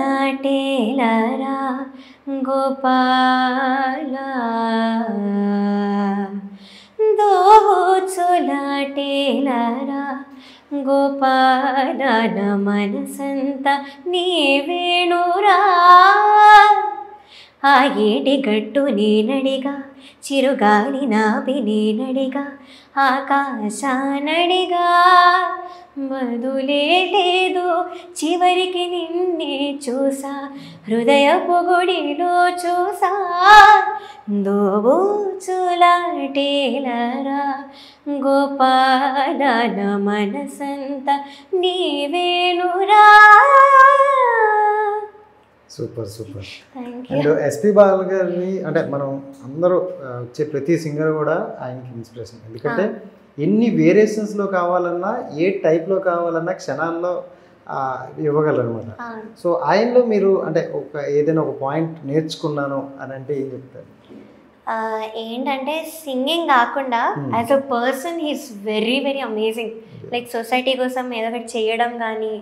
గోపాల, దోబూచులాటేలరా గోపాల, మనసంత నీవేణురా, ఆ ఏటి గట్టు నేనడిగా, చిరుగాలి నాపి నేనడిగా, ఆకాశానడిగా, బదులే లేదు చివరికి నిన్నే చూసా, హృదయపు గుడిలో చూసా, దోబూచులాటేలరా గోపాల, మనసంత నీవేణురా. Super super. And SP Balu గారిని అంటే మనం అందరూ వచ్చే ప్రతి సింగర్ కూడా ఆయనకి ఇన్స్పిరేషన్. ఎందుకంటే ఎన్ని వేరియేషన్స్లో కావాలన్నా, ఏ టైప్లో కావాలన్నా క్షణాల్లో ఇవ్వగలరు అనమాట. సో ఆయనలో మీరు అంటే ఏదైనా ఒక పాయింట్ నేర్చుకున్నాను అని అంటే ఏం చెప్తారు? ఏంటంటే సింగింగ్ కాకుండా as a person he's very very amazing. Like society కోసం ఏదో ఒకటి చేయడం కానీ,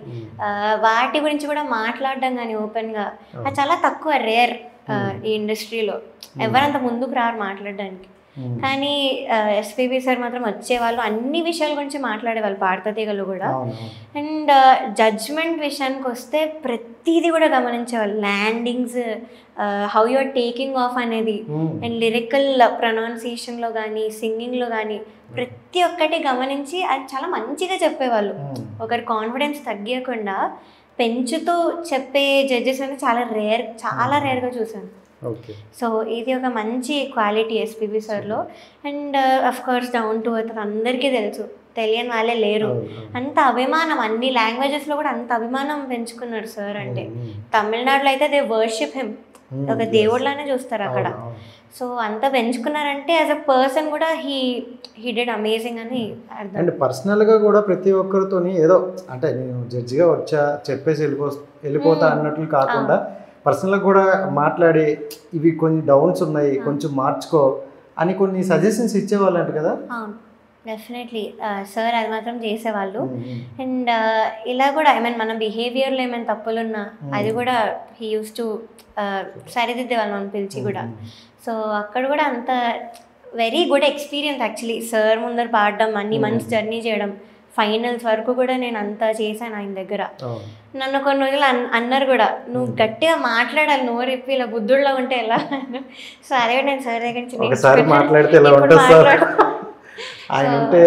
వాటి గురించి కూడా మాట్లాడడం కానీ ఓపెన్గా, అది చాలా తక్కువ, రేర్ ఈ ఇండస్ట్రీలో. ఎవరంత ముందుకు రారు మాట్లాడడానికి. కానీ ఎస్పీబీ సార్ మాత్రం వచ్చేవాళ్ళు, అన్ని విషయాల గురించి మాట్లాడేవాళ్ళు, పాడతా తీగలు కూడా. అండ్ జడ్జ్మెంట్ విషయానికి వస్తే ప్రతిదీ కూడా గమనించేవాళ్ళు. Landings, how you are taking off అనేది, అండ్ లిరికల్ ప్రొనౌన్సియేషన్లో కానీ, సింగింగ్లో కానీ ప్రతి ఒక్కటి గమనించి అది చాలా మంచిగా చెప్పేవాళ్ళు. ఒకరి కాన్ఫిడెన్స్ తగ్గకుండా పెంచుతూ చెప్పే జడ్జెస్ అంటే చాలా రేర్గా చూసాను. సో ఇది ఒక మంచి క్వాలిటీ ఎస్పీబీ సార్లో. And of course down to earth అందరికీ తెలుసు, తెలియని వాళ్ళే లేరు. అంత అభిమానం, అన్ని లాంగ్వేజెస్లో కూడా అంత అభిమానం పెంచుకున్నారు సార్. అంటే తమిళనాడులో అయితే దే వర్షిప్ హిమ్, ఒక దేవుడిలానే చూస్తారు అక్కడ. సో అంత పెంచుకున్నారంటే యాజ్ అ పర్సన్ కూడా హీ డిడ్ అమేజింగ్ అని అర్థం. అండ్ పర్సనల్గా కూడా ప్రతి ఒక్కరితో ఏదో అంటే నేను జడ్జిగా వచ్చా చెప్పేసి వెళ్ళిపోతా అన్నట్లు కాకుండా పర్సనల్గా కూడా మాట్లాడి ఇవి కొన్ని డౌన్స్ ఉన్నాయి, కొంచెం మార్చుకో అని కొన్ని సజెషన్స్ ఇచ్చేవాళ్ళు అంట కదా? డెఫినెట్లీ సార్ అది మాత్రం చేసేవాళ్ళు. అండ్ ఇలా కూడా మన బిహేవియర్లో ఏమైనా తప్పులున్నా అది కూడా హీ యూస్ టు సరిదిద్దేవాళ్ళు మనం పిలిచి కూడా. సో అక్కడ కూడా అంత very good experience actually. Sir ముందర పాడడం, అన్ని మంత్స్ జర్నీ చేయడం, ఫైనల్స్ వరకు కూడా నేను అంతా చేశాను ఆయన దగ్గర. నన్ను కొన్ని రోజులు అన్నారు కూడా, నువ్వు గట్టిగా మాట్లాడాలి, నోరెప్పి ఇలా బుద్ధుడిలో ఉంటే ఎలా. సో అదే నేను సార్ దగ్గర నుంచి ఆయన ఉంటే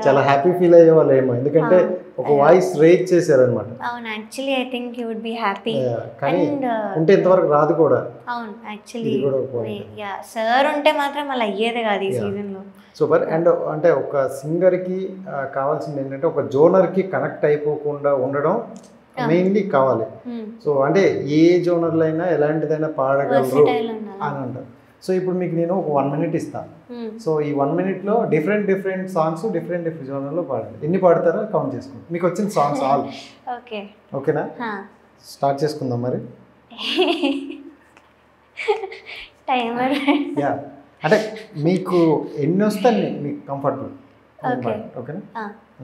చాలా హ్యాపీ ఫీల్ అయ్యేవాళ్ళు ఏమో, ఎందుకంటే ఒక వాయిస్ రేజ్ చేశారనమాట. అవును, actually I think you would be happy. కానీ ఉంటే ఇంతవరకు రాదు కూడా. అవును, యాక్చువల్లీ సార్ ఉంటే మాత్రం అలా అయ్యేది కాదు ఈ సీజన్లో. సూపర్. అండ్ అంటే ఒక సింగర్కి కావాల్సింది ఏంటంటే ఒక జోనర్కి కనెక్ట్ అయిపోకుండా ఉండడం మెయిన్లీ కావాలి. సో అంటే ఏ జోనర్లో అయినా ఎలాంటిదైనా పాడగలరు అని అంటారు. సో ఇప్పుడు మీకు నేను ఒక 1 minute ఇస్తాను, సో ఈ 1 minute డిఫరెంట్ సాంగ్స్ డిఫరెంట్ జోనర్లో పాడండి. ఎన్ని పాడతారో కౌంట్ చేసుకోండి. మీకు వచ్చిన సాంగ్స్ ఆల్ ఓకేనా? స్టార్ట్ చేసుకుందాం మరి. టైమర్ యా, అంటే మీకు ఎన్ని వస్తే మీకు కంఫర్టబుల్. ఓకేనా?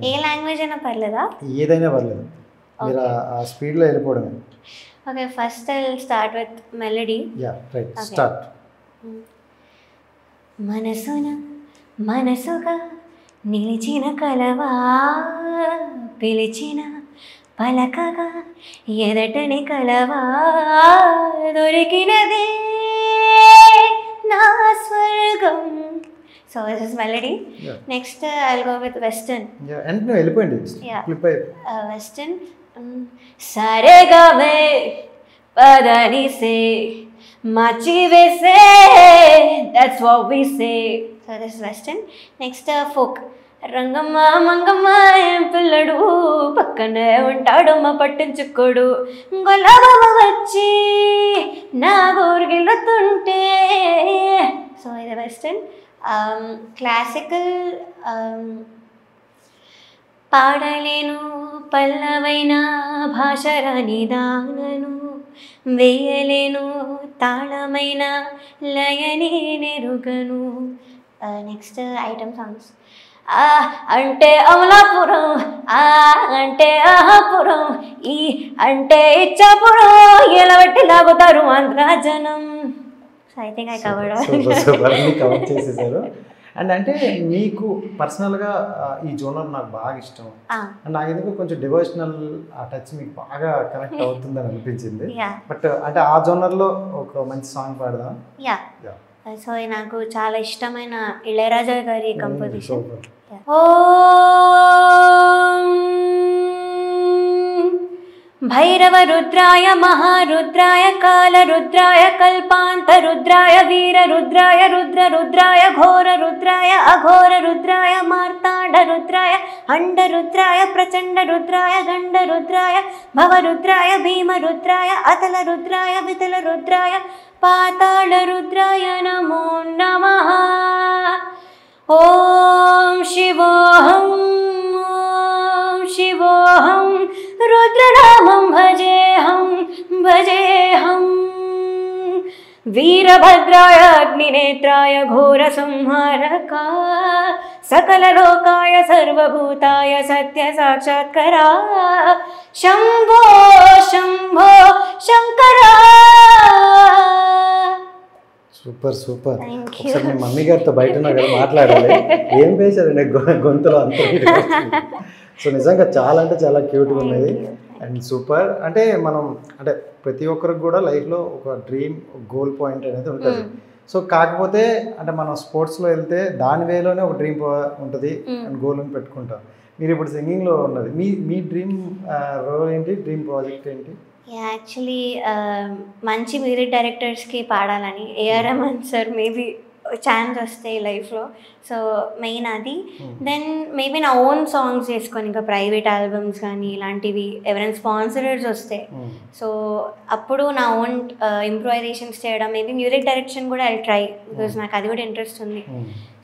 ఏ లాంగ్వేజ్ అయినా పర్లేదా? ఏదైనా పర్లేదు, మీరు ఆ స్పీడ్లో వెళ్ళిపోవడమే. Okay, first I will start with melody. Yeah right, start. మనసుగా నిలిచిన కలవా, పిలిచిన పలకగా ఎదటని కలవా, దొరికినదే నా స్వర్గం. So this is melody. Next I will go with western. And నువ్వు వెళ్ళిపోయింది ఫ్లిప్ అయ్యి. వెస్టర్న్ సారేగా మే పదని సే మాచి వేసే, that's what we say. So this is western. Next folk. Rangamma Mangamma ఏం పిల్లడు, పక్కనే ఉంటాడు మా పట్టించుకోడు, గొల్లబాబ వచ్చి నా గోరుగిల్లుతుంటే. సో ఇది వెస్టర్న్. క్లాసికల్ పాడలేను పల్లవైన భాషరాని దానను, వేయలేను తాళమైన లయనే నెరుగను. Next item songs. అంటే అమలాపురం, అంటే ఆహాపురం, ఈ అంటే ఇచ్చాపురం, ఎలబట్టి లాగుతారు ఆంధ్ర జనం. So I think I cover చేసేసారు. అండ్ అంటే మీకు పర్సనల్గా ఈ జోనర్ నాకు బాగా ఇష్టం, అండ్ నాకు ఎందుకు కొంచెం డివోషనల్ ఆ టచ్ మీకు బాగా కనెక్ట్ అవుతుందని అనిపించింది. బట్ అంటే ఆ జోనర్లో ఒక మంచి సాంగ్ పాడదాం. సో నాకు చాలా ఇష్టమైన ఇళయరాజా గారి కంపోజిషన్. భైరవ రుద్రాయ మహారుద్రాయ కాలరుద్రాయ కల్పాంతరుద్రాయ వీరరుద్రాయ రుద్రరుద్రాయ ఘోరరుద్రాయ అఘోరరుద్రాయ మార్తాండరుద్రాయ అండరుద్రాయ ప్రచండరుద్రాయ గండరుద్రాయ భవరుద్రాయ భీమరుద్రాయ అతలరుద్రాయ వితలరుద్రాయ పాతాళరుద్రాయ నమో నమః. ఓం శివోహం ఓం శివోహం రుద్రనామం భజేహం భజేహం. వీరభద్రాయ అగ్నినేత్రాయ ఘోర సంహారక సకల లోకాయ సర్వభూతాయ సత్య సాక్షాత్కరా శంభో శంభో శంకరా. Super super. ఒకసారి మీ మమ్మీ గారితో బయట ఉన్నా కదా మాట్లాడాలి. ఏం వేశారండి గొంతులో అంత. సో నిజంగా చాలా అంటే చాలా క్యూట్గా ఉన్నది అండ్ సూపర్. అంటే మనం అంటే ప్రతి ఒక్కరికి కూడా లైఫ్లో ఒక డ్రీమ్ గోల్ పాయింట్ అనేది ఉంటుంది. సో కాకపోతే అంటే మనం స్పోర్ట్స్లో వెళ్తే దాని వేలోనే ఒక డ్రీమ్ ఉంటుంది అండ్ గోల్ అని పెట్టుకుంటాం. మీరు ఇప్పుడు సింగింగ్లో ఉన్నది మీ డ్రీమ్ రోల్ ఏంటి, డ్రీమ్ ప్రాజెక్ట్ ఏంటి? యాక్చువల్లీ మంచి మ్యూజిక్ డైరెక్టర్స్కి పాడాలని, AR Rahman sir maybe chance వస్తాయి లైఫ్లో. సో మెయిన్ అది. దెన్ మేబీ నా ఓన్ సాంగ్స్ చేసుకొని ఇంకా ప్రైవేట్ ఆల్బమ్స్ కానీ ఇలాంటివి ఎవరైనా స్పాన్సరర్స్ వస్తే, సో అప్పుడు నా ఓన్ ఇంప్రూవైజేషన్స్ చేయడం, మేబీ మ్యూజిక్ డైరెక్షన్ కూడా ఐ ట్రై, బికాజ్ నాకు అది కూడా ఇంట్రెస్ట్ ఉంది.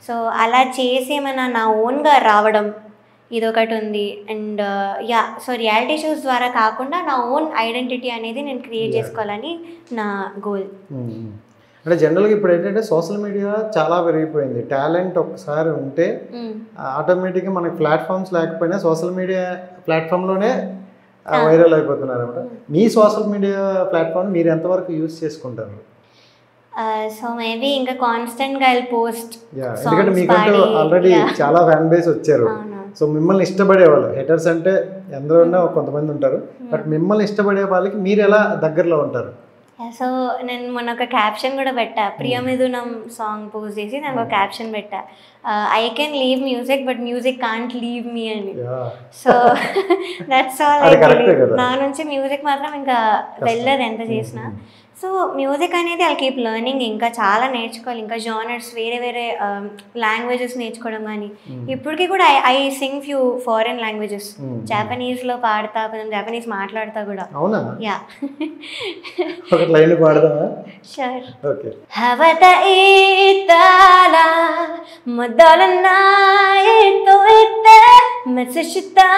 సో అలా చేసి ఏమైనా నా ఓన్గా రావడం ఇదొకటి ఉంది. And yeah, so reality shows ద్వారా కాకుండా నా ఓన్ ఐడెంటిటీ అనేది నేను క్రియేట్ చేసుకోవాలని నా గోల్. అంటే జనరల్గా ఇప్పుడు ఏంటంటే సోషల్ మీడియా చాలా పెరిగిపోయింది. టాలెంట్ ఒకసారి ఉంటే ఆటోమేటిక్గా మనకి ప్లాట్ఫామ్స్ లేకపోయినా సోషల్ మీడియా ప్లాట్ఫామ్లోనే వైరల్ అయిపోతున్నారు అనమాట. మీ సోషల్ మీడియా ప్లాట్ఫామ్ మీరు ఎంతవరకు యూజ్ చేసుకుంటారు? సో మేబీ ఇంకా కాన్స్టెంట్గా ఐ పోస్ట్. ఎందుకంటే మీకంటూ ఆల్రెడీ చాలా ఫ్యాన్ బేస్ వచ్చారు. సో మిమ్మల్ని ఇష్టపడేవాళ్ళు, హెటర్స్ అంటే ఎందరో ఉన్నా కొంతమంది ఉంటారు, బట్ మిమ్మల్ని ఇష్టపడే వాళ్ళకి మీరు ఎలా దగ్గరలో ఉంటారు? సో నేను మొన్న ఒక క్యాప్షన్ కూడా పెట్టా, ప్రియమిథునం సాంగ్ పోస్ట్ చేసి నేను ఒక క్యాప్షన్ పెట్టా, I can leave music but music can't leave me అని. So that's all. నా నుంచి మ్యూజిక్ మాత్రం ఇంకా వెళ్ళదు ఎంత చేసినా. సో మ్యూజిక్ అనేది ఐ కీప్ లెర్నింగ్, ఇంకా చాలా నేర్చుకోవాలి, ఇంకా జానర్స్ వేరే వేరే లాంగ్వేజెస్ నేర్చుకోవడం కానీ. ఇప్పటికీ కూడా I sing few foreign languages, జాపనీస్లో పాడతా, కొంచెం జాపనీస్ మాట్లాడతా కూడా. అవునా? యా. ఒక లైన్ పాడదామా? షూర్. ఓకే. హవత ఈతాలా మొదలన్నా ఏతో ఎత్తే మెసషితానోవా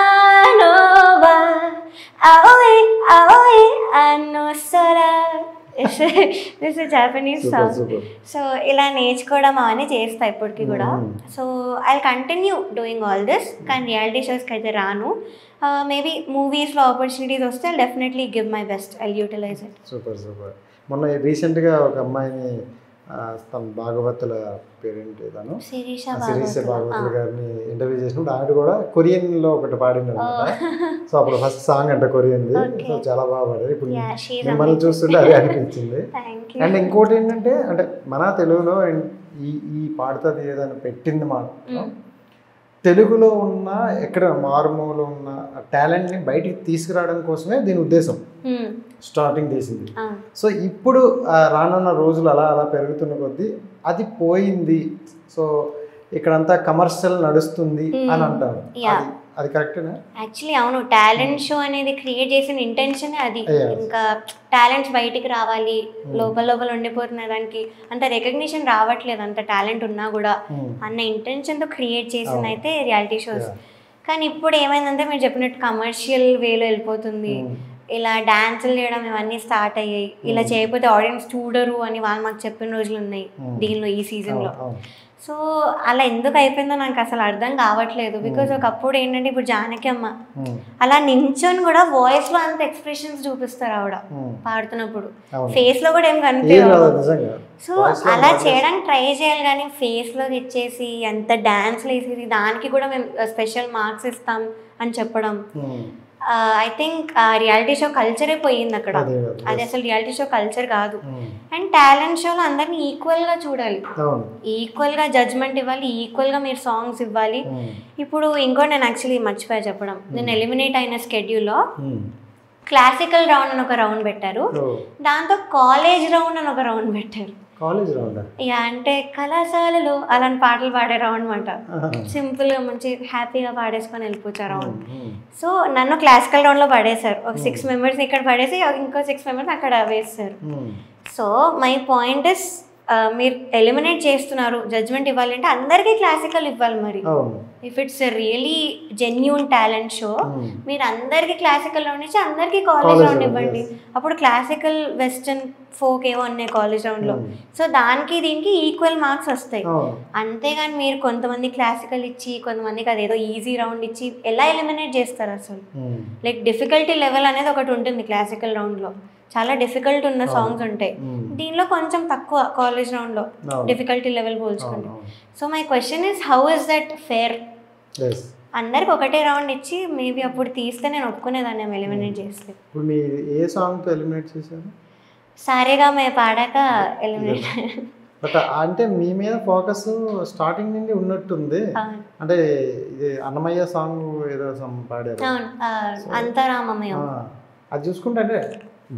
aoi aoi ano sora. This is Japanese song. So ఇలా నేర్చుకోవడం అవన్నీ చేస్తా ఇప్పటికి కూడా. So I continue doing all this. కానీ రియాలిటీ షోస్కి అయితే రాను. మేబీ మూవీస్లో ఆపర్చునిటీస్ వస్తే definitely give my best, I utilise it. Super super. మొన్న రీసెంట్గా ఒక అమ్మాయిని తన భాగవతుల పేరేంటి తను శిరీష భాగవతుల గారిని ఇంటర్వ్యూ చేసినప్పుడు ఆవిడ కూడా కొరియన్లో ఒకటి పాడింది అనమాట. సో అప్పుడు ఫస్ట్ సాంగ్ అంటే కొరియన్ది. సో చాలా బాగా పాడారు. ఇప్పుడు మిమ్మల్ని చూస్తుంటే అదే అనిపించింది. అండ్ ఇంకోటి ఏంటంటే, అంటే మన తెలుగులో ఈ పాడుతుంది ఏదైనా పెట్టింది మాత్రం తెలుగులో ఉన్న ఎక్కడ మారుమూలలో ఉన్న టాలెంట్ని బయటికి తీసుకురావడం కోసమే దీని ఉద్దేశం స్టార్టింగ్ చేసింది. సో ఇప్పుడు రానున్న రోజులు అలా అలా పెరుగుతున్న కొద్దీ అది పోయింది. సో ఇక్కడంతా కమర్షియల్ నడుస్తుంది అని అంటారు. అది కరెక్టేనా? యాక్చువల్లీ అవును, టాలెంట్ షో అనేది క్రియేట్ చేసిన ఇంటెన్షన్ అది. ఇంకా టాలెంట్స్ బయటికి రావాలి, లోపల లోపల ఉండిపోతున్న దానికి అంత రికగ్నిషన్ రావట్లేదు, అంత టాలెంట్ ఉన్నా కూడా అన్న ఇంటెన్షన్తో క్రియేట్ చేసింది అయితే రియాలిటీ షోస్. కానీ ఇప్పుడు ఏమైందంటే మీరు చెప్పినట్టు కమర్షియల్ వేలో వెళ్ళిపోతుంది. ఇలా డాన్సులు చేయడం ఇవన్నీ స్టార్ట్ అయ్యాయి. ఇలా చేయకపోతే ఆడియన్స్ చూడరు అని వాళ్ళు మాకు చెప్పిన రోజులు ఉన్నాయి దీనిలో, ఈ సీజన్లో. సో అలా ఎందుకు అయిపోయిందో నాకు అసలు అర్థం కావట్లేదు. బికాజ్ ఒకప్పుడు ఏంటంటే, ఇప్పుడు జానకి అమ్మ అలా నించొని కూడా వాయిస్ లో అంత ఎక్స్ప్రెషన్స్ చూపిస్తారు ఆవిడ పాడుతున్నప్పుడు, ఫేస్ లో కూడా ఏం కనిపించదు. సో అలా చేయడానికి ట్రై చేయాలి, కానీ ఫేస్ లో ఇచ్చేసి ఎంత డాన్స్లు వేసేసి దానికి కూడా మేము స్పెషల్ మార్క్స్ ఇస్తాం అని చెప్పడం, ఐ థింక్ రియాలిటీ షో కల్చరే పోయింది అక్కడ. అది అసలు రియాలిటీ షో కల్చర్ కాదు. అండ్ టాలెంట్ షోలో అందరినీ ఈక్వల్గా చూడాలి, ఈక్వల్గా జడ్జ్మెంట్ ఇవ్వాలి, ఈక్వల్గా మీరు సాంగ్స్ ఇవ్వాలి. ఇప్పుడు ఇంకోటి నేను యాక్చువల్లీ మర్చిపోయా చెప్పడం, నేను ఎలిమినేట్ అయిన స్కెడ్యూల్లో క్లాసికల్ రౌండ్ అని ఒక రౌండ్ పెట్టారు, దాంతో కాలేజ్ రౌండ్ అని ఒక రౌండ్ పెట్టారు. ఇక అంటే కళాశాలలో అలాంటి పాటలు పాడే రౌండ్ అనమాట. సింపుల్గా మంచి హ్యాపీగా పాడేసుకొని వెళ్ళిపోవచ్చు రౌండ్. సో నన్ను క్లాసికల్ రౌండ్లో పడేశారు. ఒక 6 మెంబర్స్ ఇక్కడ పడేసి ఇంకో 6 మెంబర్స్ అక్కడ వేస్తారు. సో మై పాయింట్ ఇస్, మీరు ఎలిమినేట్ చేస్తున్నారు, జడ్జ్మెంట్ ఇవ్వాలి అంటే అందరికీ క్లాసికల్ ఇవ్వాలి. మరి if it's really genuine talent show, మీరు అందరికీ క్లాసికల్ రౌండ్ ఇచ్చి అందరికీ కాలేజ్ రౌండ్ ఇవ్వండి. అప్పుడు క్లాసికల్ వెస్టర్న్ ఫోక్ ఏవో ఉన్నాయి కాలేజ్ రౌండ్లో. సో దానికి దీనికి ఈక్వల్ మార్క్స్ వస్తాయి. అంతేగాని మీరు కొంతమంది క్లాసికల్ ఇచ్చి కొంతమందికి అదేదో ఈజీ రౌండ్ ఇచ్చి ఎలా ఎలిమినేట్ చేస్తారు అసలు? లైక్ డిఫికల్టీ లెవెల్ అనేది ఒకటి ఉంటుంది క్లాసికల్ రౌండ్లో, చాలా డిఫికల్ట్ ఉన్న సాంగ్స్ ఉంటాయి. దీనిలో కొంచెం తక్కువ కాలేజ్ రౌండ్లో డిఫికల్టీ లెవెల్ పోల్చుకోండి. So my question is, how is that fair? అందరికి ఒకటే రౌండ్ ఇచ్చి మేబీ అప్పుడు తీస్తే నేను ఒప్పుకునేదాన్ని ఎలిమినేట్ చేస్తే. ఏ సాంగ్ ఎలిమినేట్ చేశారు? సారేగా మేము పాడాక ఎలిమినేట్. బట్ అంటే మీ మీద ఫోకస్ స్టార్టింగ్ నుండి ఉన్నట్టుంది. అంటే ఇది అన్నమయ్య సాంగ్ ఏదో పాడారు, అంతరామమయం. అది చూసుకుంటే అంటే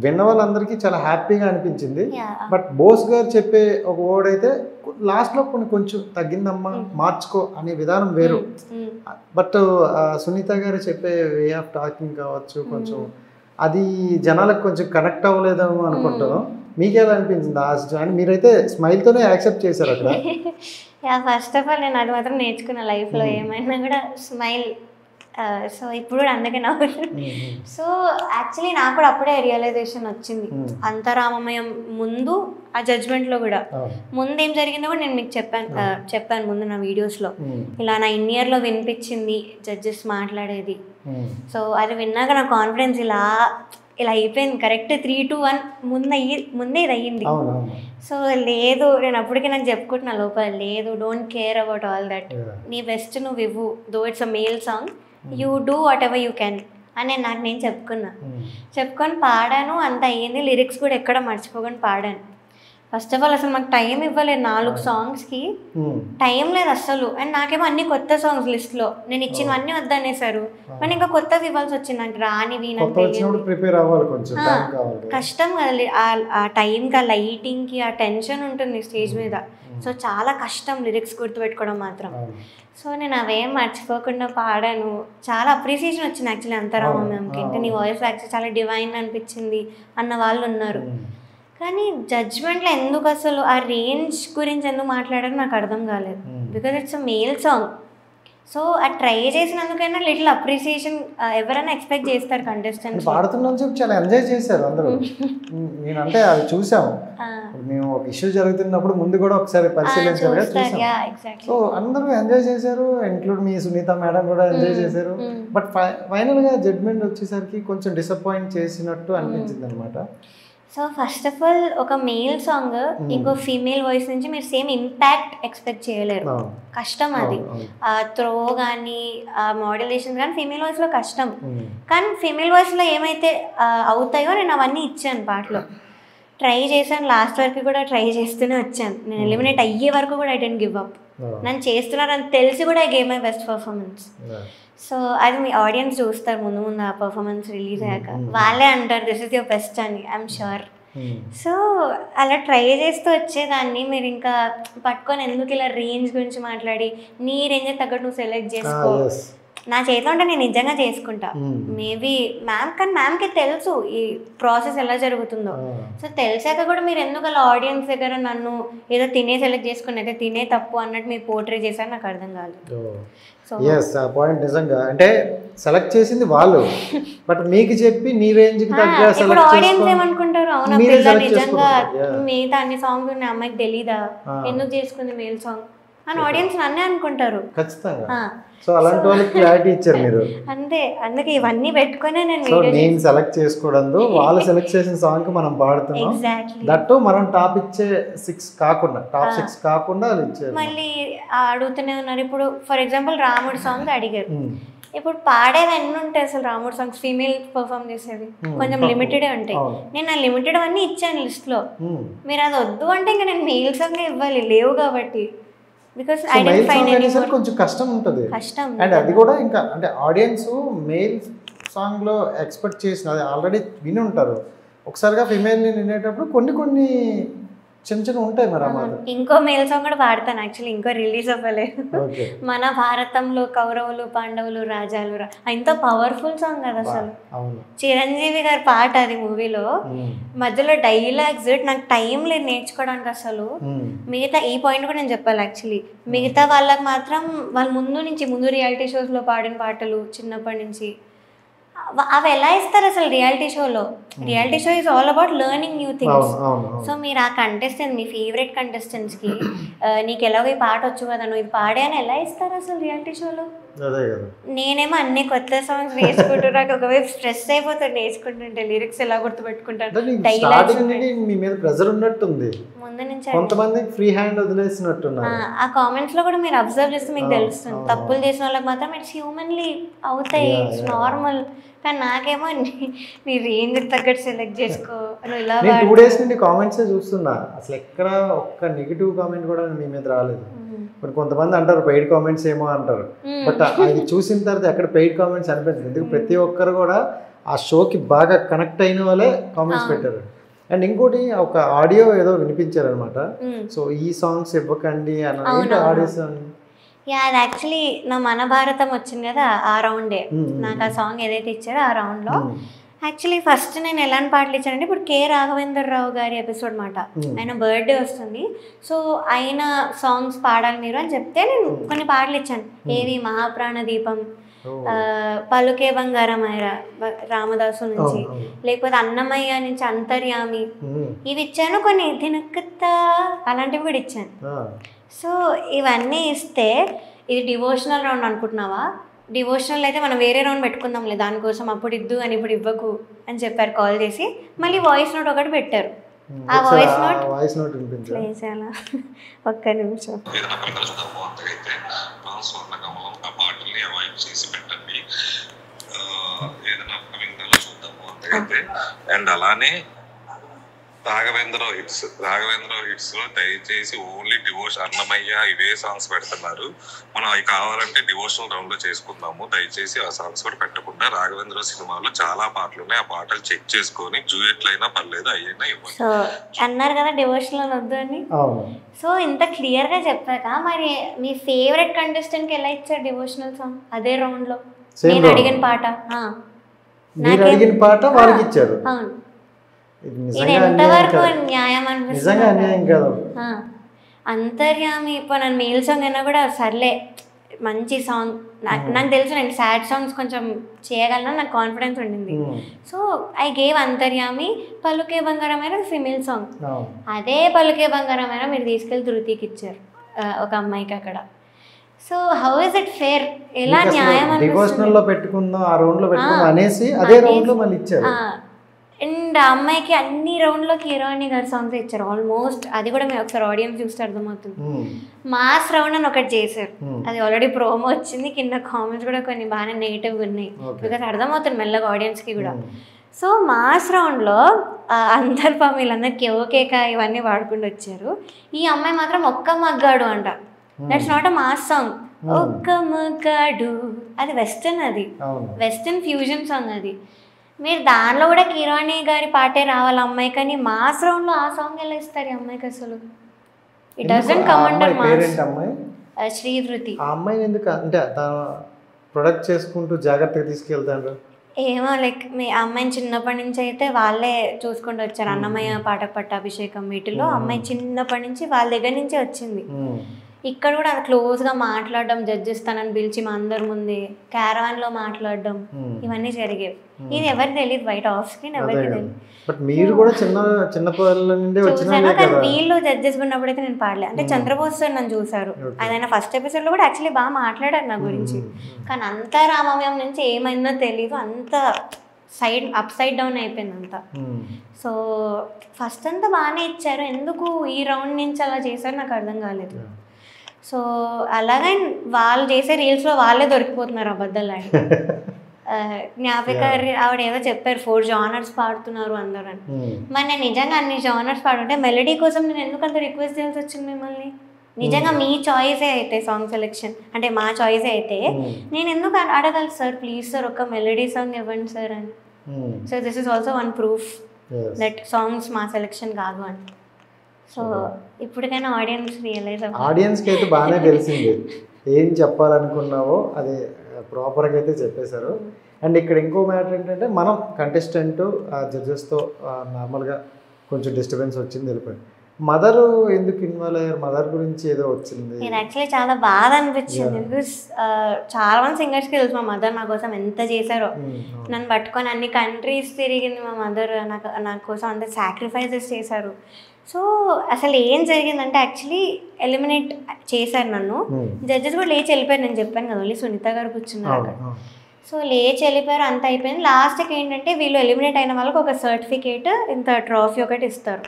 విన్న వాళ్ళందరికీ చాలా హ్యాపీగా అనిపించింది. బట్ బోస్ గారు చెప్పే ఒక వర్డ్ అయితే లాస్ట్లో కొంచెం తగ్గిందమ్మా మార్చుకో అనే విధానం వేరు. బట్ సునీత గారు చెప్పే వే ఆఫ్ టాకింగ్ కావచ్చు, కొంచెం అది జనాలకు కొంచెం కనెక్ట్ అవ్వలేదేమో అనుకుంటాను. మీకేలా అనిపించింది ఆ సిచ్యువేషన్? మీరైతే స్మైల్తోనే యాక్సెప్ట్ చేశారు అక్కడ. ఫస్ట్ ఆఫ్ ఆల్ నేను అది మాత్రం నేర్చుకున్న లైఫ్లో, ఏమైనా కూడా స్మైల్. సో ఇప్పుడు అందుకే నవ్వుతుంది. సో యాక్చువల్లీ నాకు కూడా అప్పుడే రియలైజేషన్ వచ్చింది, అంతరామమయం ముందు ఆ జడ్జ్మెంట్లో కూడా ముందు ఏం జరిగిందో కూడా నేను మీకు చెప్పాను ముందు నా వీడియోస్లో. ఇలా నా ఇయర్లో వినిపించింది జడ్జెస్ మాట్లాడేది. సో అది విన్నాక నా కాన్ఫిడెన్స్ ఇలా అయిపోయింది. కరెక్ట్ 3-2-1 ముందే ఇది అయ్యింది. సో లేదు, నేను అప్పటికే నాకు చెప్పుకుంటున్నా లోపల, లేదు don't care about all that, నీ బెస్ట్ నువ్వు ఇవ్వు, though it's a male song, you do what ever you can అని నేను చెప్పుకొని పాడాను. అంత అయ్యింది. లిరిక్స్ కూడా ఎక్కడ మర్చిపోకుండా పాడాను. ఫస్ట్ ఆఫ్ ఆల్ అసలు మాకు టైం ఇవ్వలేదు 4 సాంగ్స్కి, టైం లేదు అస్సలు. అండ్ నాకేమో అన్ని కొత్త సాంగ్స్ లిస్ట్లో, నేను ఇచ్చినవన్నీ వద్దనేసారు. మరి ఇంకా కొత్తవి ఇవ్వాల్సి వచ్చింది, నాకు రానివి, నాకు కష్టం కదా. ఆ టైంకి, ఆ లైటింగ్కి, ఆ టెన్షన్ ఉంటుంది స్టేజ్ మీద. సో చాలా కష్టం లిరిక్స్ గుర్తుపెట్టుకోవడం మాత్రం. సో నేను అవేం మర్చిపోకుండా పాడాను. చాలా అప్రిసియేషన్ వచ్చింది యాక్చువల్లీ అంతరామ మ్యామ్కి. ఇంకా నీ వాయిస్ యాక్చువల్లీ చాలా డివైన్ అనిపించింది అన్న వాళ్ళు ఉన్నారు. కానీ జడ్జ్మెంట్లో ఎందుకు అసలు ఆ రేంజ్ గురించి ఎందుకు మాట్లాడారో నాకు అర్థం కాలేదు. Because it's a male song. So అది ట్రై చేసినందుకైనా లిటిల్ అప్రిసియేషన్ ఎవరైనా ఎక్స్పెక్ట్ చేస్తారు కంటెస్టెంట్స్. పాడుతున్నాం చెప్పి చాలా ఎంజాయ్ చేశారు అందరూ. నేనంటే అది చూసాము, మేము ఒక ఇష్యూ జరుగుతున్నప్పుడు ముందు కూడా ఒకసారి పరిశీలించారు. సో అందరూ ఎంజాయ్ చేశారు, ఇంక్లూడ్ మీ సునీత మేడం కూడా ఎంజాయ్ చేశారు. బట్ ఫైనల్గా జడ్జ్మెంట్ వచ్చేసరికి కొంచెం డిసప్పాయింట్ చేసినట్టు అనిపించింది అనమాట. సో ఫస్ట్ ఆఫ్ ఆల్ ఒక మేల్ సాంగ్ ఇంకో ఫీమేల్ వాయిస్ నుంచి మీరు సేమ్ ఇంపాక్ట్ ఎక్స్పెక్ట్ చేయలేరు, కష్టం అది. త్రో కానీ మాడ్యులేషన్ కానీ ఫీమేల్ వాయిస్లో కష్టం. కానీ ఫీమేల్ వాయిస్లో ఏమైతే అవుతాయో నేను అవన్నీ ఇచ్చాను పాటలో, ట్రై చేశాను. లాస్ట్ వరకు కూడా ట్రై చేస్తూనే వచ్చాను. నేను ఎలిమినేట్ అయ్యే వరకు కూడా ఐ డోంట్ గివ్ అప్. నన్ను చేస్తున్నారని తెలిసి కూడా I gave my best performance. So అది మీ ఆడియన్స్ చూస్తారు ముందు ముందు ఆ పర్ఫార్మెన్స్ రిలీజ్ అయ్యాక, వాళ్ళే అంటారు దిస్ ఇస్ యువర్ బెస్ట్ అని, ఐఎమ్ షూర్. సో అలా ట్రై చేస్తూ వచ్చేదాన్ని. మీరు ఇంకా పట్టుకొని ఎందుకు ఇలా రేంజ్ గురించి మాట్లాడి, నీ రేంజ్ తగ్గట్టు నువ్వు సెలెక్ట్ చేసుకో. నా చేతిలో ఉంటే నేను నిజంగా చేసుకుంటా. మేబీ మ్యామ్, కానీ మ్యామ్కి తెలుసు ఈ ప్రాసెస్ ఎలా జరుగుతుందో. సో తెలిసాక కూడా మీరు ఎందుకు అలా ఆడియన్స్ దగ్గర నన్ను ఏదో తినే సెలెక్ట్ చేసుకుని అయితే తినే తప్పు అన్నట్టు మీరు పోర్ట్రే చేశారు, నాకు అర్థం కాలేదు. ఆ పాయింట్ నిజంగా అంటే సెలెక్ట్ చేసింది వాళ్ళు, బట్ మీకు చెప్పి నీ రేంజ్ కి తగ్గ సెలెక్ట్ ఆడియన్స్ ఏమనుకుంటారు, అవునా పిల్ల నిజంగా మిగతా అన్ని సాంగ్స్ ఉన్నాయి అమ్మాయికి తెలీదా, ఎందుకు చేసుకుంది మేల్ సాంగ్ అని ఆడియన్స్ నన్నే అనుకుంటారు ఖచ్చితంగా. సో అలాంటి వాళ్ళకి క్లారిటీ ఇచ్చారు మీరు. అంతే, అందుకే ఇవన్నీ పెట్టుకునే నేను సెలెక్ట్ చేసుకోవడం, వాళ్ళు సెలెక్ట్ చేసిన సాంగ్ కి మనం పాడుతున్నాం. దట్టు మనం టాప్ ఇచ్చే 6 కాకుండా, టాప్ 6 కాకుండా వాళ్ళు ఇచ్చారు. మళ్ళీ అడుగుతూనే ఉన్నారు. ఇప్పుడు ఫర్ ఎగ్జాంపుల్ రాముడు సాంగ్ అడిగారు, ఇప్పుడు పాడేవి ఎన్ని ఉంటాయి అసలు రాముడు సాంగ్స్ ఫీమేల్ పర్ఫామ్ చేసేవి కొంచెం లిమిటెడే ఉంటాయి. నేను ఆ లిమిటెడ్ అన్నీ ఇచ్చాను లిస్ట్లో. మీరు అది వద్దు అంటే ఇంకా నేను మేల్ సాంగ్ ఇవ్వాలి, లేవు కాబట్టి. కొంచెం కష్టం ఉంటుంది. అండ్ అది కూడా ఇంకా అంటే ఆడియన్స్ మేల్ సాంగ్ లో ఎక్స్పెక్ట్ చేసిన అది ఆల్రెడీ విని ఉంటారు. ఒకసారిగా ఫిమేల్ ని వినేటప్పుడు కొన్ని చిన్న ఉంటాయి. మరి ఇంకో మేల్ సాంగ్ కూడా పాడతాను యాక్చువల్లీ, ఇంకో రిలీజ్ అవ్వలేదు. మన భారతంలో కౌరవులు పాండవులు రాజాలు ఎంత పవర్ఫుల్ సాంగ్ కదా అసలు. చిరంజీవి గారి పాట అది మూవీలో. మధ్యలో డైలాగ్స్ నాకు టైం లేదు నేర్చుకోవడానికి అసలు. మిగతా ఈ పాయింట్ కూడా నేను చెప్పాలి యాక్చువల్లీ, మిగతా వాళ్ళకి మాత్రం వాళ్ళు ముందు రియాలిటీ షోస్ లో పాడిన పాటలు చిన్నప్పటి నుంచి అవి ఎలా ఇస్తారు అసలు రియాలిటీ షోలో. Reality show is all about learning new things. So మీరు ఆ కంటెస్టెంట్, మీ ఫేవరెట్ కంటెస్టెంట్స్కి నీకు ఎలాగో ఈ పాట వచ్చు కదా నువ్వు ఇది పాడే అని ఎలా ఇస్తారు అసలు రియాలిటీ షోలో. నేనేమో అన్ని కొత్త సాంగ్స్ నేర్చుకుంటున్నాక ఒకవైపు స్ట్రెస్ అయిపోతాడు నేర్చుకుంటుంటే, లిరిక్స్ ఎలా గుర్తుపెట్టుకుంటాను, డైలాగ్స్ ముందు నుంచి ఆ కామెంట్స్ లో కూడా మీరు అబ్జర్వ్ చేస్తే మీకు తెలుస్తుంది. తప్పులు చేసిన వాళ్ళకి మాత్రం ఇట్స్ హ్యూమన్లీ అవుతాయి, ఇట్స్ నార్మల్. కానీ నాకేమో నీ రేంజ్ తగ్గట్టు సెలెక్ట్ చేసుకో నువ్వు ఇలా. 2 days నుండి కామెంట్స్ చూస్తున్నా, అసలు ఎక్కడ ఒక్క నెగిటివ్ కామెంట్ కూడా మీ మీద రాలేదు. మరి కొంతమంది అంటారు పెయిడ్ కామెంట్స్ ఏమో అంటారు, బట్ అది చూసిన తర్వాత ఎక్కడ పెయిడ్ కామెంట్స్ అనిపించింది. ఎందుకు ప్రతి ఒక్కరు కూడా ఆ షోకి బాగా కనెక్ట్ అయిన వాళ్ళే కామెంట్స్ పెట్టారు. అండ్ ఇంకోటి ఒక ఆడియో ఏదో వినిపించారు అనమాట. సో ఈ సాంగ్స్ ఇవ్వకండి అని ఆడియోస్. అది యాక్చువల్లీ నా మన భారతం వచ్చింది కదా ఆ రౌండే, నాకు ఆ సాంగ్ ఏదైతే ఇచ్చారో ఆ రౌండ్లో యాక్చువల్లీ ఫస్ట్ నేను ఎలాంటి పాటలు ఇచ్చానంటే, ఇప్పుడు కె రాఘవేంద్రరావు గారి ఎపిసోడ్ మాట, ఆయన బర్త్డే వస్తుంది. సో ఆయన సాంగ్స్ పాడాలి మీరు అని చెప్తే నేను కొన్ని పాటలు ఇచ్చాను. ఏవి మహాప్రాణ దీపం, పలుకే బంగారమయ్య రామదాసు నుంచి, లేకపోతే అన్నమయ్య నుంచి అంతర్యామి, ఇవి ఇచ్చాను. కొన్ని దినకత్త అలాంటివి కూడా ఇచ్చాను. సో ఇవన్నీ ఇస్తే ఇది డివోషనల్ రౌండ్ అనుకుంటున్నావా, డివోషనల్ అయితే మనం వేరే రౌండ్ పెట్టుకుందాంలే దానికోసం, అప్పుడు ఇద్దు అని ఇప్పుడు ఇవ్వకు అని చెప్పారు కాల్ చేసి. మళ్ళీ వాయిస్ నోట్ ఒకటి పెట్టారు. ఆ వాయిస్ నోట్ ప్లే చేయాలా ఒక్క నిమిషం. అండ్ అలానే రాఘవేంద్ర హిట్స్ లో దయచేసి ఓన్లీ డివోషన్ అన్నమయ్య ఇవే సాంగ్స్ పెడుతున్నారు. మనం అవి కావాలంటే డివోషనల్ రౌండ్ లో చేసుకుందాము. దయచేసి ఆ సాంగ్స్ కూడా పెట్టకుండా రాఘవేంద్ర సినిమాలో చాలా పాటలు ఉన్నాయి, ఆ పాటలు చెక్ చేసుకొని జూయెట్లు అయినా పర్లేదు అయినా ఇవ్వండి. సో అన్నారు కదా డివోషనల్ వద్దు అని. సో ఇంత క్లియర్ గా చెప్పాక మరి మీ ఫేవరెట్ కంటెస్టెంట్ కి ఎలా ఇచ్చారు డివోషనల్ సాంగ్ అదే రౌండ్ లో? నేను అడిగిన పాట వాళ్ళకి ఇచ్చారు. అవును, ఇది ఎంతవరకు న్యాయం అనిపిస్తుంది? అంతర్యామి ఇప్పుడు నన్ను మేల్ సాంగ్ అయినా కూడా సర్లే మంచి సాంగ్, నాకు తెలుసు నేను సాడ్ సాంగ్స్ కొంచెం చేయగలను, నాకు కాన్ఫిడెన్స్ ఉండింది. సో ఐ గేవ్ అంతర్యామి. పలుకే బంగారమైన ఫిమేల్ సాంగ్, అదే పలుకే బంగారమైన మీరు తీసుకెళ్ళి ధృతికి ఇచ్చారు ఒక అమ్మాయికి అక్కడ. So how is it fair? ఎలా న్యాయం అండ్ ఆ అమ్మాయికి అన్ని రౌండ్లో హీరోయిన్ గారి సాంగ్స్ ఇచ్చారు ఆల్మోస్ట్. అది కూడా మీరు ఒకసారి ఆడియన్స్ చూస్తే అర్థమవుతుంది. మాస్ రౌండ్ అని ఒకటి చేశారు, అది ఆల్రెడీ ప్రోమో వచ్చింది, కింద కామెంట్స్ కూడా కొన్ని బాగానే నెగిటివ్గా ఉన్నాయి, బికాస్ అర్థమవుతుంది మెల్లగా ఆడియన్స్కి కూడా. సో మాస్ రౌండ్లో అందరు పాపం వీళ్ళందరూ కేక ఇవన్నీ వాడుకుంటూ వచ్చారు. ఈ అమ్మాయి మాత్రం ఒక్క మగ్గాడు అంట. That's not a mass song. ఒక్క మగ్గాడు అది వెస్టర్న్, అది వెస్టర్న్ ఫ్యూజన్ సాంగ్. అది మీరు దానిలో కూడా కిరాణి గారి పాటే రావాలి అమ్మాయి, కానీ మాస్ రౌండ్లో ఆ సాంగ్ ఎలా ఇస్తారు ఈ అమ్మాయికి అసలు? It doesn't come under marks. Sridhruthi ఆ అమ్మాయిని ఎందుకు అంటే ప్రొడక్ట్ చేసుకుంటూ జాగ్రత్తగా తీసుకెళ్తారు? ఏమో లైక్ మీ అమ్మాయిని చిన్నప్పటి నుంచి అయితే వాళ్ళే చూసుకుంటూ వచ్చారు. అన్నమయ్య పాటకు పట్టాభిషేకం వీటిలో అమ్మాయి చిన్నప్పటి నుంచి వాళ్ళ దగ్గర నుంచే వచ్చింది. ఇక్కడ కూడా అది క్లోజ్గా మాట్లాడడం, జడ్జెస్ తనని పిలిచి మా అందరి ముందే క్యారవాన్లో మాట్లాడడం ఇవన్నీ జరిగేవి. ఇది ఎవరికి తెలియదు బయట ఆఫ్ స్క్రీన్, ఎవరికి తెలియదు. కానీ వీళ్ళు జడ్జెస్ ఉన్నప్పుడు అయితే నేను పాడలే. అంటే చంద్రబోస్ సార్ నన్ను చూసారు, అదైనా ఫస్ట్ ఎపిసోడ్లో కూడా యాక్చువల్లీ బాగా మాట్లాడారు నా గురించి. కానీ అంత రామమయం నుంచి ఏమైందో తెలీదు, అంత అప్ సైడ్ డౌన్ అయిపోయింది అంతా. సో ఫస్ట్ అంతా బాగానే ఇచ్చారు, ఎందుకు ఈ రౌండ్ నుంచి అలా చేశారు నాకు అర్థం కాలేదు. సో అలాగే వాళ్ళు చేసే రీల్స్లో వాళ్ళే దొరికిపోతున్నారు అబద్ధాలు. జ్ఞాపిక ఆవిడ ఏదో చెప్పారు 4 జానర్స్ పాడుతున్నారు అందరూ అని. మరి నేను నిజంగా అన్ని జానర్స్ పాడుంటే మెలడీ కోసం నేను ఎందుకు అంత రిక్వెస్ట్ చేయాల్సి వచ్చింది మిమ్మల్ని? నిజంగా మీ చాయిసే అయితే సాంగ్ సెలెక్షన్ అంటే మా చాయిసే అయితే నేను ఎందుకు అడగాలి సార్, ప్లీజ్ సార్ ఒక మెలడీ సాంగ్ ఇవ్వండి సార్ అని. So this is also one proof that songs మా సెలెక్షన్ కాదు అని. సో ఇప్పటికైనా ఆడియన్స్కి అయితే బాగానే తెలిసింది ఏం చెప్పాలనుకున్నావో అది ప్రాపర్గా అయితే చెప్పేశారు. అండ్ ఇక్కడ ఇంకో మ్యాటర్ ఏంటంటే మనం కంటెస్టెంట్ జడ్జెస్తో నార్మల్గా కొంచెం డిస్టర్బెన్స్ వచ్చింది వెళ్ళిపోయింది. మదర్ ఎందుకు ఇన్వాల్వ్ అయ్యారు? మదర్ గురించి ఏదో వచ్చింది. నేను యాక్చువల్లీ చాలా బాధ అనిపించింది, బికాస్ చాలా మంది సింగర్స్కి తెలుసు మా మదర్ నా కోసం ఎంత చేశారో. నన్ను పట్టుకొని అన్ని కంట్రీస్ తిరిగింది మా మదర్, నా కోసం అంత సాక్రిఫైసెస్ చేశారు. సో అసలు ఏం జరిగిందంటే యాక్చువల్లీ ఎలిమినేట్ చేశారు నన్ను. జడ్జెస్ కూడా లేచి వెళ్ళిపోయారు, నేను చెప్పాను కదా ఓన్లీ సునీత గారు కూర్చున్నారు అక్కడ. సో లేచి వెళ్ళిపోయారు, అంత అయిపోయింది. లాస్ట్కి ఏంటంటే వీళ్ళు ఎలిమినేట్ అయిన వాళ్ళకి ఒక సర్టిఫికేట్ ఇంత ట్రాఫీ ఒకటి ఇస్తారు.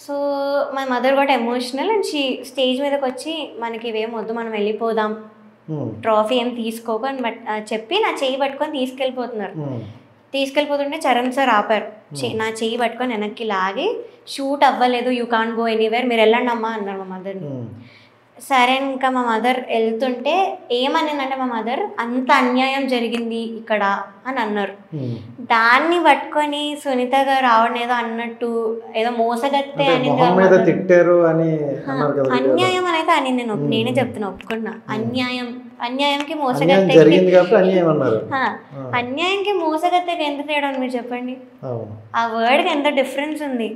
సో మా మదర్ కూడా ఎమోషనల్ అండ్ స్టేజ్ మీదకి వచ్చి మనకి ఇవేం వద్దు మనం వెళ్ళిపోదాం, ట్రాఫీ ఏం తీసుకోకు అని చెప్పి నా చెయ్యి పట్టుకొని తీసుకెళ్ళిపోతుంటే చరణ్ సార్ ఆపారు. నా చెయ్యి పట్టుకొని వెనక్కి లాగి షూట్ అవ్వలేదు, యూ కాంట్ గో ఎనీవేర్, మీరు వెళ్ళండి అమ్మా అన్నారు మా మదర్ని. సరే ఇంకా మా మదర్ వెళ్తుంటే ఏమనిందంటే మా మదర్ అంత అన్యాయం జరిగింది ఇక్కడ అని అన్నారు. దాన్ని పట్టుకొని సునీత గారు ఆవిడ ఏదో అన్నట్టు ఏదో మోసగత్తే అని అన్యాయం అని అయితే అని నేనే చెప్తున్నా, ఒప్పుకున్నా. అన్యాయంకి మోసగత్తే అన్యాయానికి మోసగత్తెకి ఎంత తేడా ఉంది మీరు చెప్పండి? ఆ వర్డ్కి ఎంత డిఫరెన్స్ ఉంది.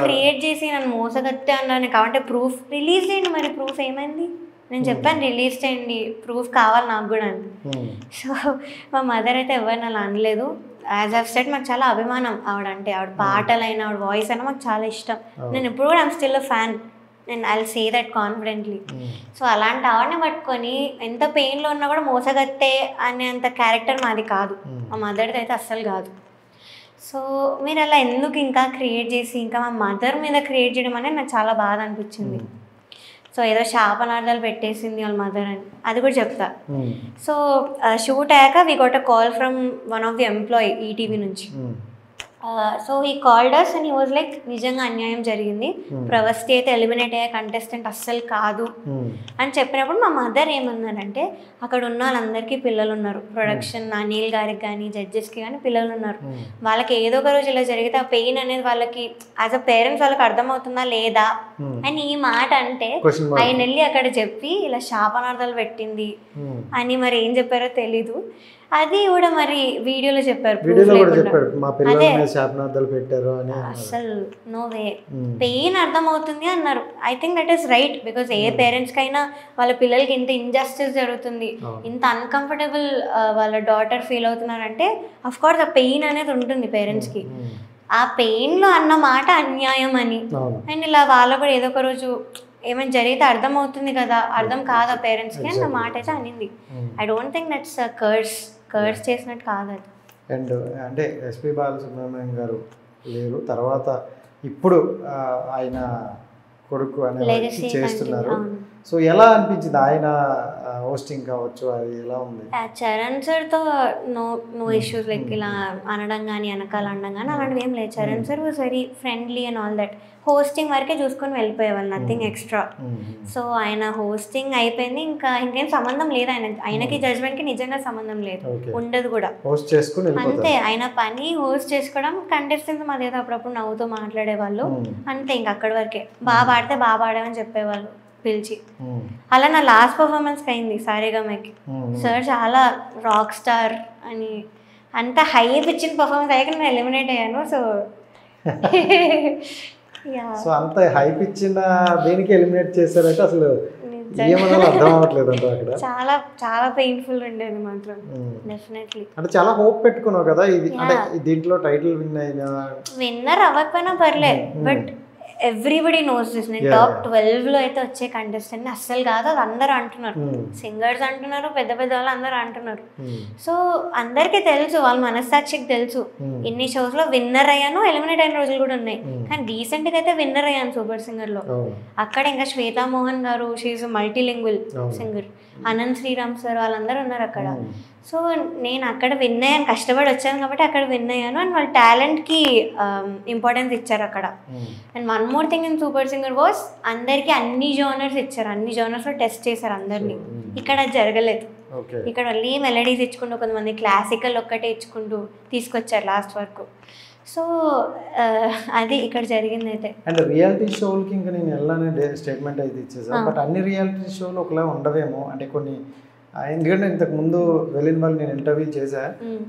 క్రియేట్ చేసి నన్ను మోసగత్తే అన్నాను కాబట్టి ప్రూఫ్ రిలీజ్ చేయండి. మరి ప్రూఫ్ ఏమైంది? నేను చెప్పాను రిలీజ్ చేయండి, ప్రూఫ్ కావాలి నాకు కూడా అని. సో మా మదర్ అయితే ఎవరిని అలా అనలేదు. యాజ్ ఆఫ్ సెట్ మాకు చాలా అభిమానం ఆవిడ అంటే, ఆవిడ పాటలైనా ఆవిడ వాయిస్ అయినా మాకు చాలా ఇష్టం. నేను ఇప్పుడు కూడా ఐమ్ స్టిల్ అ ఫ్యాన్, నేను I will say that confidently. So అలాంటి ఆవిడని పట్టుకొని ఎంత పెయిన్లో ఉన్నా కూడా మోసగత్తే అనేంత క్యారెక్టర్ మాది కాదు, మా మదర్ది అయితే అస్సలు కాదు. సో మీరు అలా ఎందుకు ఇంకా క్రియేట్ చేసి ఇంకా మా మదర్ మీద క్రియేట్ చేయడం అనేది నాకు చాలా బాధ అనిపించింది. సో ఏదో శాపనార్థాలు పెట్టేసింది వాళ్ళ మదర్ అని, అది కూడా చెప్తా. సో షూట్ అయ్యాక we got a call from one of the employee ETV నుంచి. సో ఈ called us and he was like నిజంగా అన్యాయం జరిగింది, ప్రవస్తి అయితే ఎలిమినేట్ అయ్యే కంటెస్టెంట్ అస్సలు కాదు అని చెప్పినప్పుడు మా మదర్ ఏమన్నారంటే అక్కడ ఉన్న వాళ్ళందరికీ పిల్లలు ఉన్నారు, ప్రొడక్షన్ అనిల్ గారికి కానీ జడ్జెస్కి కానీ పిల్లలు ఉన్నారు, వాళ్ళకి ఏదో ఒక రోజు ఇలా జరిగితే ఆ పెయిన్ అనేది వాళ్ళకి యాజ్ అ పేరెంట్స్ వాళ్ళకి అర్థమవుతుందా లేదా అని ఈ మాట అంటే ఆయన వెళ్ళి అక్కడ చెప్పి ఇలా శాపనార్థాలు పెట్టింది అని మరి ఏం చెప్పారో తెలీదు. అది కూడా మరి వీడియోలో చెప్పారు, అసలు నో వే, పెయిన్ అర్థం అవుతుంది అన్నారు. I think that is right, because A parents కైనా వాళ్ళ పిల్లలకి ఇంత ఇంజస్టిస్ జరుగుతుంది, ఇంత అన్కంఫర్టబుల్ వాళ్ళ డాటర్ ఫీల్ అవుతున్నారంటే అఫ్ కోర్స్ ఆ పెయిన్ అనేది ఉంటుంది పేరెంట్స్కి. ఆ పెయిన్లో అన్న మాట అన్యాయం అని, అండ్ ఇలా వాళ్ళు కూడా ఏదో ఒక రోజు ఏమైనా జరిగితే అర్థం అవుతుంది కదా, అర్థం కాదా పేరెంట్స్కి అన్న మాట అయితే అనింది. I don't think that's curse చేసినట్టు కాదు అది. అండ్ అంటే ఎస్పి బాలసుబ్రహ్మణ్యం గారు లేరు, తర్వాత ఇప్పుడు ఆయన కొడుకు అనేది చేస్తున్నారు. సో ఎలా అనిపించింది ఆయన హోస్టింగ్ కావచ్చు, అది ఎలా ఉంది? చరణ్ సార్తో నో ఇష్యూస్, లైక్ ఇలా అనడం కానీ వెనకాల అనడం కానీ అలాంటివి ఏం లేదు. Charan sir was very friendly and all that. Hosting వరకే చూసుకొని వెళ్ళిపోయేవాళ్ళు, నథింగ్ ఎక్స్ట్రా. సో ఆయన హోస్టింగ్ అయిపోయింది, ఇంకేం సంబంధం లేదు ఆయనకి జడ్జ్మెంట్కి నిజంగా సంబంధం లేదు, ఉండదు కూడా. అంతే, ఆయన పని హోస్ట్ చేసుకోవడం, కంటెస్టెంట్స్ మాదేదో అప్పుడప్పుడు నవ్వుతూ మాట్లాడేవాళ్ళు అంతే, ఇంక అక్కడి వరకే. బాగా పాడితే బాగా పాడామని చెప్పేవాళ్ళు పిలిచి. అలా నా లాస్ట్ పర్ఫార్మెన్స్కి అయింది సారేగామకి. సార్ చాలా రాక్ స్టార్ అని అంత హైప్ ఇచ్చిన పర్ఫార్మెన్స్ అయ్యాక నేను ఎలిమినేట్ అయ్యాను. సో అంత హైప్ ఇచ్చిన దేనికి ఎలిమినేట్ చేశారంటే అసలు ఏమన్నా అర్థం అవ్వట్లేదు అంటే అక్కడ చాలా చాలా పెయిన్ఫుల్ ఉండేది మాత్రం. డెఫినెట్లీ అంటే చాలా హోప్ పెట్టుకున్నావు కదా, ఇది అంటే దీంట్లో టైటిల్ విన్నర్ అవ్వకపోయినా పర్లే, బట్ ఎవ్రీబడి నోస్ దిస్. నేను టాప్ 12లో అయితే వచ్చే కంటెస్టెంట్ అస్సలు కాదు, అది అందరూ అంటున్నారు, సింగర్స్ అంటున్నారు, పెద్ద పెద్ద వాళ్ళు అందరూ అంటున్నారు. సో అందరికీ తెలుసు, వాళ్ళ మనస్సాక్షికి తెలుసు, ఇన్ని షోస్లో విన్నర్ అయ్యాను, ఎలిమినేట్ అయిన రోజులు కూడా ఉన్నాయి. కానీ రీసెంట్గా అయితే విన్నర్ అయ్యాను సూపర్ సింగర్లో. అక్కడ ఇంకా శ్వేతా మోహన్ గారు, she's multilingual singer, Anant Sriram sir వాళ్ళందరూ ఉన్నారు అక్కడ. సో నేను అక్కడ విన్ అయ్యాను, కష్టపడి వచ్చాను కాబట్టి అక్కడ విన్ అయ్యాను. అండ్ వాళ్ళ టాలెంట్కి ఇంపార్టెన్స్ ఇచ్చారు అక్కడ. And one more thing in super singer was, అందరికీ అన్ని జోనర్స్ ఇచ్చారు, అన్ని జోనర్స్లో టెస్ట్ చేశారు అందరినీ. ఇక్కడ జరగలేదు, ఇక్కడ మళ్ళీ మెలడీస్ ఇచ్చుకుంటూ, కొంతమంది క్లాసికల్ ఒక్కటే ఇచ్చుకుంటూ తీసుకొచ్చారు లాస్ట్ వరకు. సో అది ఇక్కడ జరిగింది అయితే. అండ్ రియాలిటీ షోలకి ఇంకా నేను వెళ్ళానే స్టేట్మెంట్ అయితే ఇచ్చేసాను, బట్ అన్ని రియాలిటీ షోలు ఒకలా ఉండవేమో అంటే కొన్ని, ఎందుకంటే ఇంతకు ముందు వెళ్ళిన వాళ్ళు నేను ఇంటర్వ్యూ చేశా.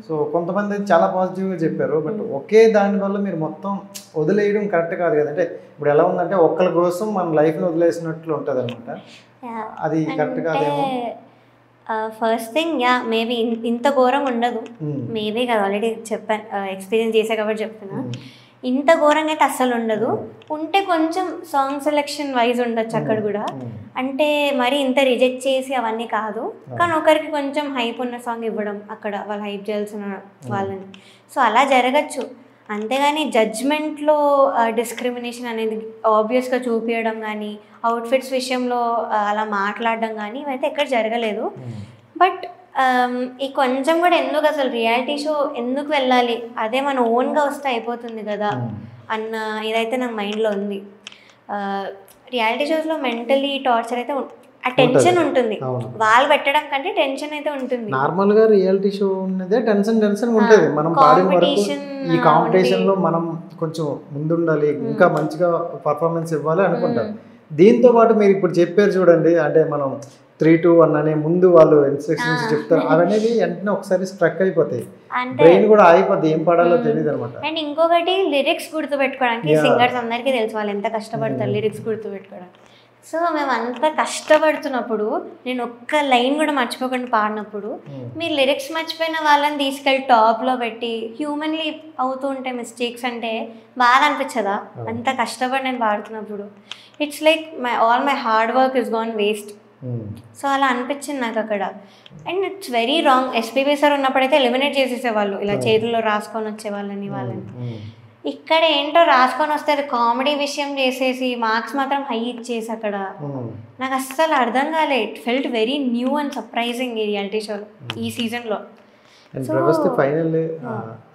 సో కొంతమంది చాలా పాజిటివ్గా చెప్పారు, బట్ ఒకే దాని వల్ల మీరు మొత్తం వదిలేయడం కరెక్ట్ కాదు కదా. అంటే ఇప్పుడు ఎలా ఉందంటే ఒక్కరి కోసం మన లైఫ్ని వదిలేసినట్లు ఉంటుంది అనమాట, అది కరెక్ట్ కాదేమో. ఫస్ట్ థింగ్ మేబీ ఇంత ఘోరం ఉండదు, మేబీ కదా ఆల్రెడీ చెప్పాను, ఎక్స్పీరియన్స్ చేసా కాబట్టి చెప్తున్నా. ఇంత ఘోరంగా అయితే అస్సలు ఉండదు, ఉంటే కొంచెం సాంగ్ సెలెక్షన్ వైజ్ ఉండొచ్చు అక్కడ కూడా, అంటే మరి ఇంత రిజెక్ట్ చేసి అవన్నీ కాదు, కానీ ఒకరికి కొంచెం హైప్ ఉన్న సాంగ్ ఇవ్వడం అక్కడ వాళ్ళు హైప్ చేయాల్సిన వాళ్ళని. సో అలా జరగచ్చు, అంతేగాని జడ్జ్మెంట్లో డిస్క్రిమినేషన్ అనేది ఆబ్వియస్గా చూపించడం కానీ, అవుట్ఫిట్స్ విషయంలో అలా మాట్లాడడం కానీ ఇవైతే ఎక్కడ జరగలేదు. బట్ ఈ కొంచెం కూడా ఎందుకు అసలు రియాలిటీ షో ఎందుకు వెళ్ళాలి, అదే మన ఓన్గా వస్తే అయిపోతుంది కదా అన్న ఇదైతే నాకు మైండ్లో ఉంది. రియాలిటీ షోస్లో మెంటలీ టార్చర్ అయితే ఆ టెన్షన్ ఉంటుంది, వాళ్ళు పెట్టడం కంటే టెన్షన్ అయితే ఉంటుంది. నార్మల్గా రియాలిటీ షో ఉన్నదే టెన్షన్ ఉంటుంది, మనం పాడిన వరకు ఈ కాంపిటీషన్లో మనం కొంచెం ముందుండాలి, ఇంకా మంచిగా పర్ఫార్మెన్స్ ఇవ్వాలి అనుకుంటాం. దీంతో పాటు మీరు ఇప్పుడు చెప్పారు చూడండి, అంటే మనం 3, 2, 1 అనే ముందు వాళ్ళు ఇన్స్ట్రక్షన్స్ చెప్తారు, అవనేది వెంటనే ఒకసారి స్ట్రక్ అయిపోతాయి, బ్రెయిన్ కూడా ఆగిపోద్ది, ఏం పాడాలో తెలియదు అనమాట. అండ్ ఇంకొకటి లిరిక్స్ గుర్తుపెట్టుకోవడానికి సింగర్స్ అందరికీ తెలుసు వాళ్ళు ఎంత కష్టపడతారు లిరిక్స్ గుర్తుపెట్టుకోవడానికి. సో మేము అంత కష్టపడుతున్నప్పుడు నేను ఒక్క లైన్ కూడా మర్చిపోకుండా పాడినప్పుడు మీరు లిరిక్స్ మర్చిపోయిన వాళ్ళని తీసుకెళ్ళి టాప్లో పెట్టి హ్యూమన్లీ అవుతూ ఉంటే మిస్టేక్స్ అంటే బాగా అనిపించదా? అంత కష్టపడి నేను పాడుతున్నప్పుడు it's like all my hard work is gone waste. So అలా అనిపించింది నాకు అక్కడ. And it's very wrong. SPB sir ఉన్నప్పుడైతే ఎలిమినేట్ చేసేసేవాళ్ళు, ఇలా చేతుల్లో రాసుకొని వచ్చేవాళ్ళని వాళ్ళని. ఇక్కడ ఏంటో రాసుకొని వస్తే అది కామెడీ విషయం చేసేసి మార్క్స్ మాత్రం హై ఇచ్చేసి అక్కడ నాకు అస్సలు అర్థం కాలే. It felt very new and surprising ఈ రియాలిటీ షోలో ఈ సీజన్లో. ఫైనల్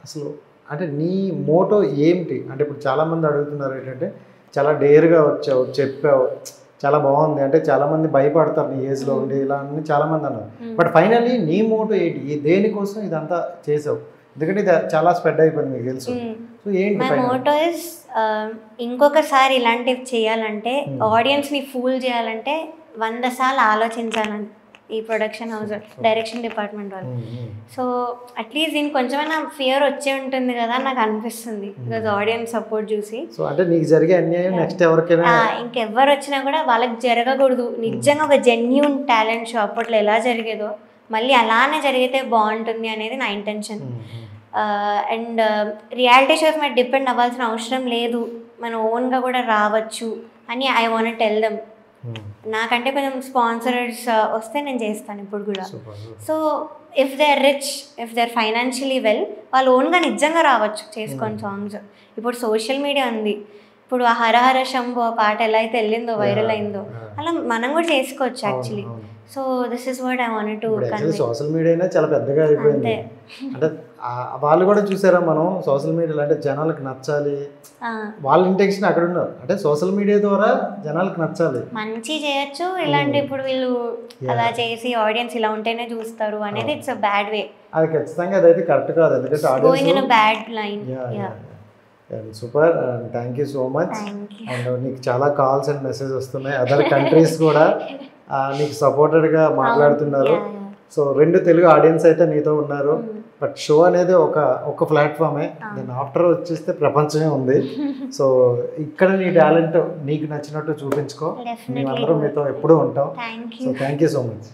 అసలు అంటే నీ మోటో ఏంటి? అంటే ఇప్పుడు చాలామంది అడుగుతున్నారు ఏంటంటే చాలా డేర్గా వచ్చావు, చెప్పావు, చాలా బాగుంది, అంటే చాలామంది భయపడతారు నీ ఏజ్లో ఉండి ఇలా అని చాలామంది అన్నారు. బట్ ఫైనల్లీ నీ మోటో ఏంటి? దేనికోసం ఇదంతా చేసావు? ఎందుకంటే ఇది చాలా స్ప్రెడ్ అయిపోయింది మీకు తెలుసు. సో ఏంటి మై మోటో ఇస్ ఇంకొకసారి ఇలాంటివి చేయాలంటే ఆడియన్స్ని ఫూల్ చేయాలంటే 100 సార్లు ఆలోచించాలని ఈ ప్రొడక్షన్ హౌస్ డైరెక్షన్ డిపార్ట్మెంట్ వాళ్ళు. సో అట్లీస్ట్ దీనికి కొంచెమైనా ఫియర్ వచ్చే ఉంటుంది కదా నాకు అనిపిస్తుంది బికాజ్ ఆడియన్స్ సపోర్ట్ చూసి. సో అంటే నీకు జరిగే అన్యాయం నెక్స్ట్ ఎవరికైనా ఇంకెవ్వరు వచ్చినా కూడా వాళ్ళకి జరగకూడదు. నిజంగా ఒక జెన్యూన్ టాలెంట్ షో అప్పట్లో ఎలా జరిగేదో మళ్ళీ అలానే జరిగితే బాగుంటుంది అనేది నా ఇంటెన్షన్. అండ్ రియాలిటీ షోస్ మీద డిపెండ్ అవ్వాల్సిన అవసరం లేదు, మన ఓన్గా కూడా రావచ్చు అని ఐ వాంట్ టెల్ దెమ్. నాకంటే కొంచెం స్పాన్సర్స్ వస్తే నేను చేస్తాను ఇప్పుడు కూడా. So if they are rich, if they are financially well, వాళ్ళు ఓన్గా నిజంగా రావచ్చు చేసుకొని సాంగ్స్. ఇప్పుడు సోషల్ మీడియా ఉంది, ఇప్పుడు ఆ హరహర శంభు ఆ పాట ఎలా అయితే వెళ్ళిందో వైరల్ అయిందో అలా మనం కూడా చేసుకోవచ్చు actually. So this is what I wanted to convey. Social మీడియానే చాలా పెద్దగా అయిపోయింది. అంటే వాళ్ళు కూడా చూసారా మనం సోషల్ మీడియాలో అంటే జనాలకు నచ్చాలి, వాళ్ళ ఇంటెన్షన్ అక్కడ ఉన్నారు, అంటే సోషల్ మీడియా ద్వారా జనాలకు నచ్చాలి, మంచి చేయొచ్చు. ఇలాంటి ఇప్పుడు వీళ్ళు అలా చేసి ఆడియన్స్ ఇలా ఉంటేనే చూస్తారు అనేది ఇట్స్ అ బ్యాడ్ వే. అది ఖచ్చితంగా అదైతే కరెక్ట్ కాదు, ఎందుకంటే audience bad line. Super, thank you so much. And నీకు చాలా కాల్స్ అండ్ మెసేజ్ వస్తున్నాయి, అదర్ కంట్రీస్ కూడా నీకు సపోర్టెడ్గా మాట్లాడుతున్నారు. సో 2 తెలుగు ఆడియన్స్ అయితే నీతో ఉన్నారు. బట్ షో అనేది ఒక ప్లాట్ఫామే, దాని ఆఫ్టర్ వచ్చేస్తే ప్రపంచమే ఉంది. సో ఇక్కడ నీ టాలెంట్ నీకు నచ్చినట్టు చూపించుకో, మేమందరం మీతో ఎప్పుడూ ఉంటాం. So thank you so much.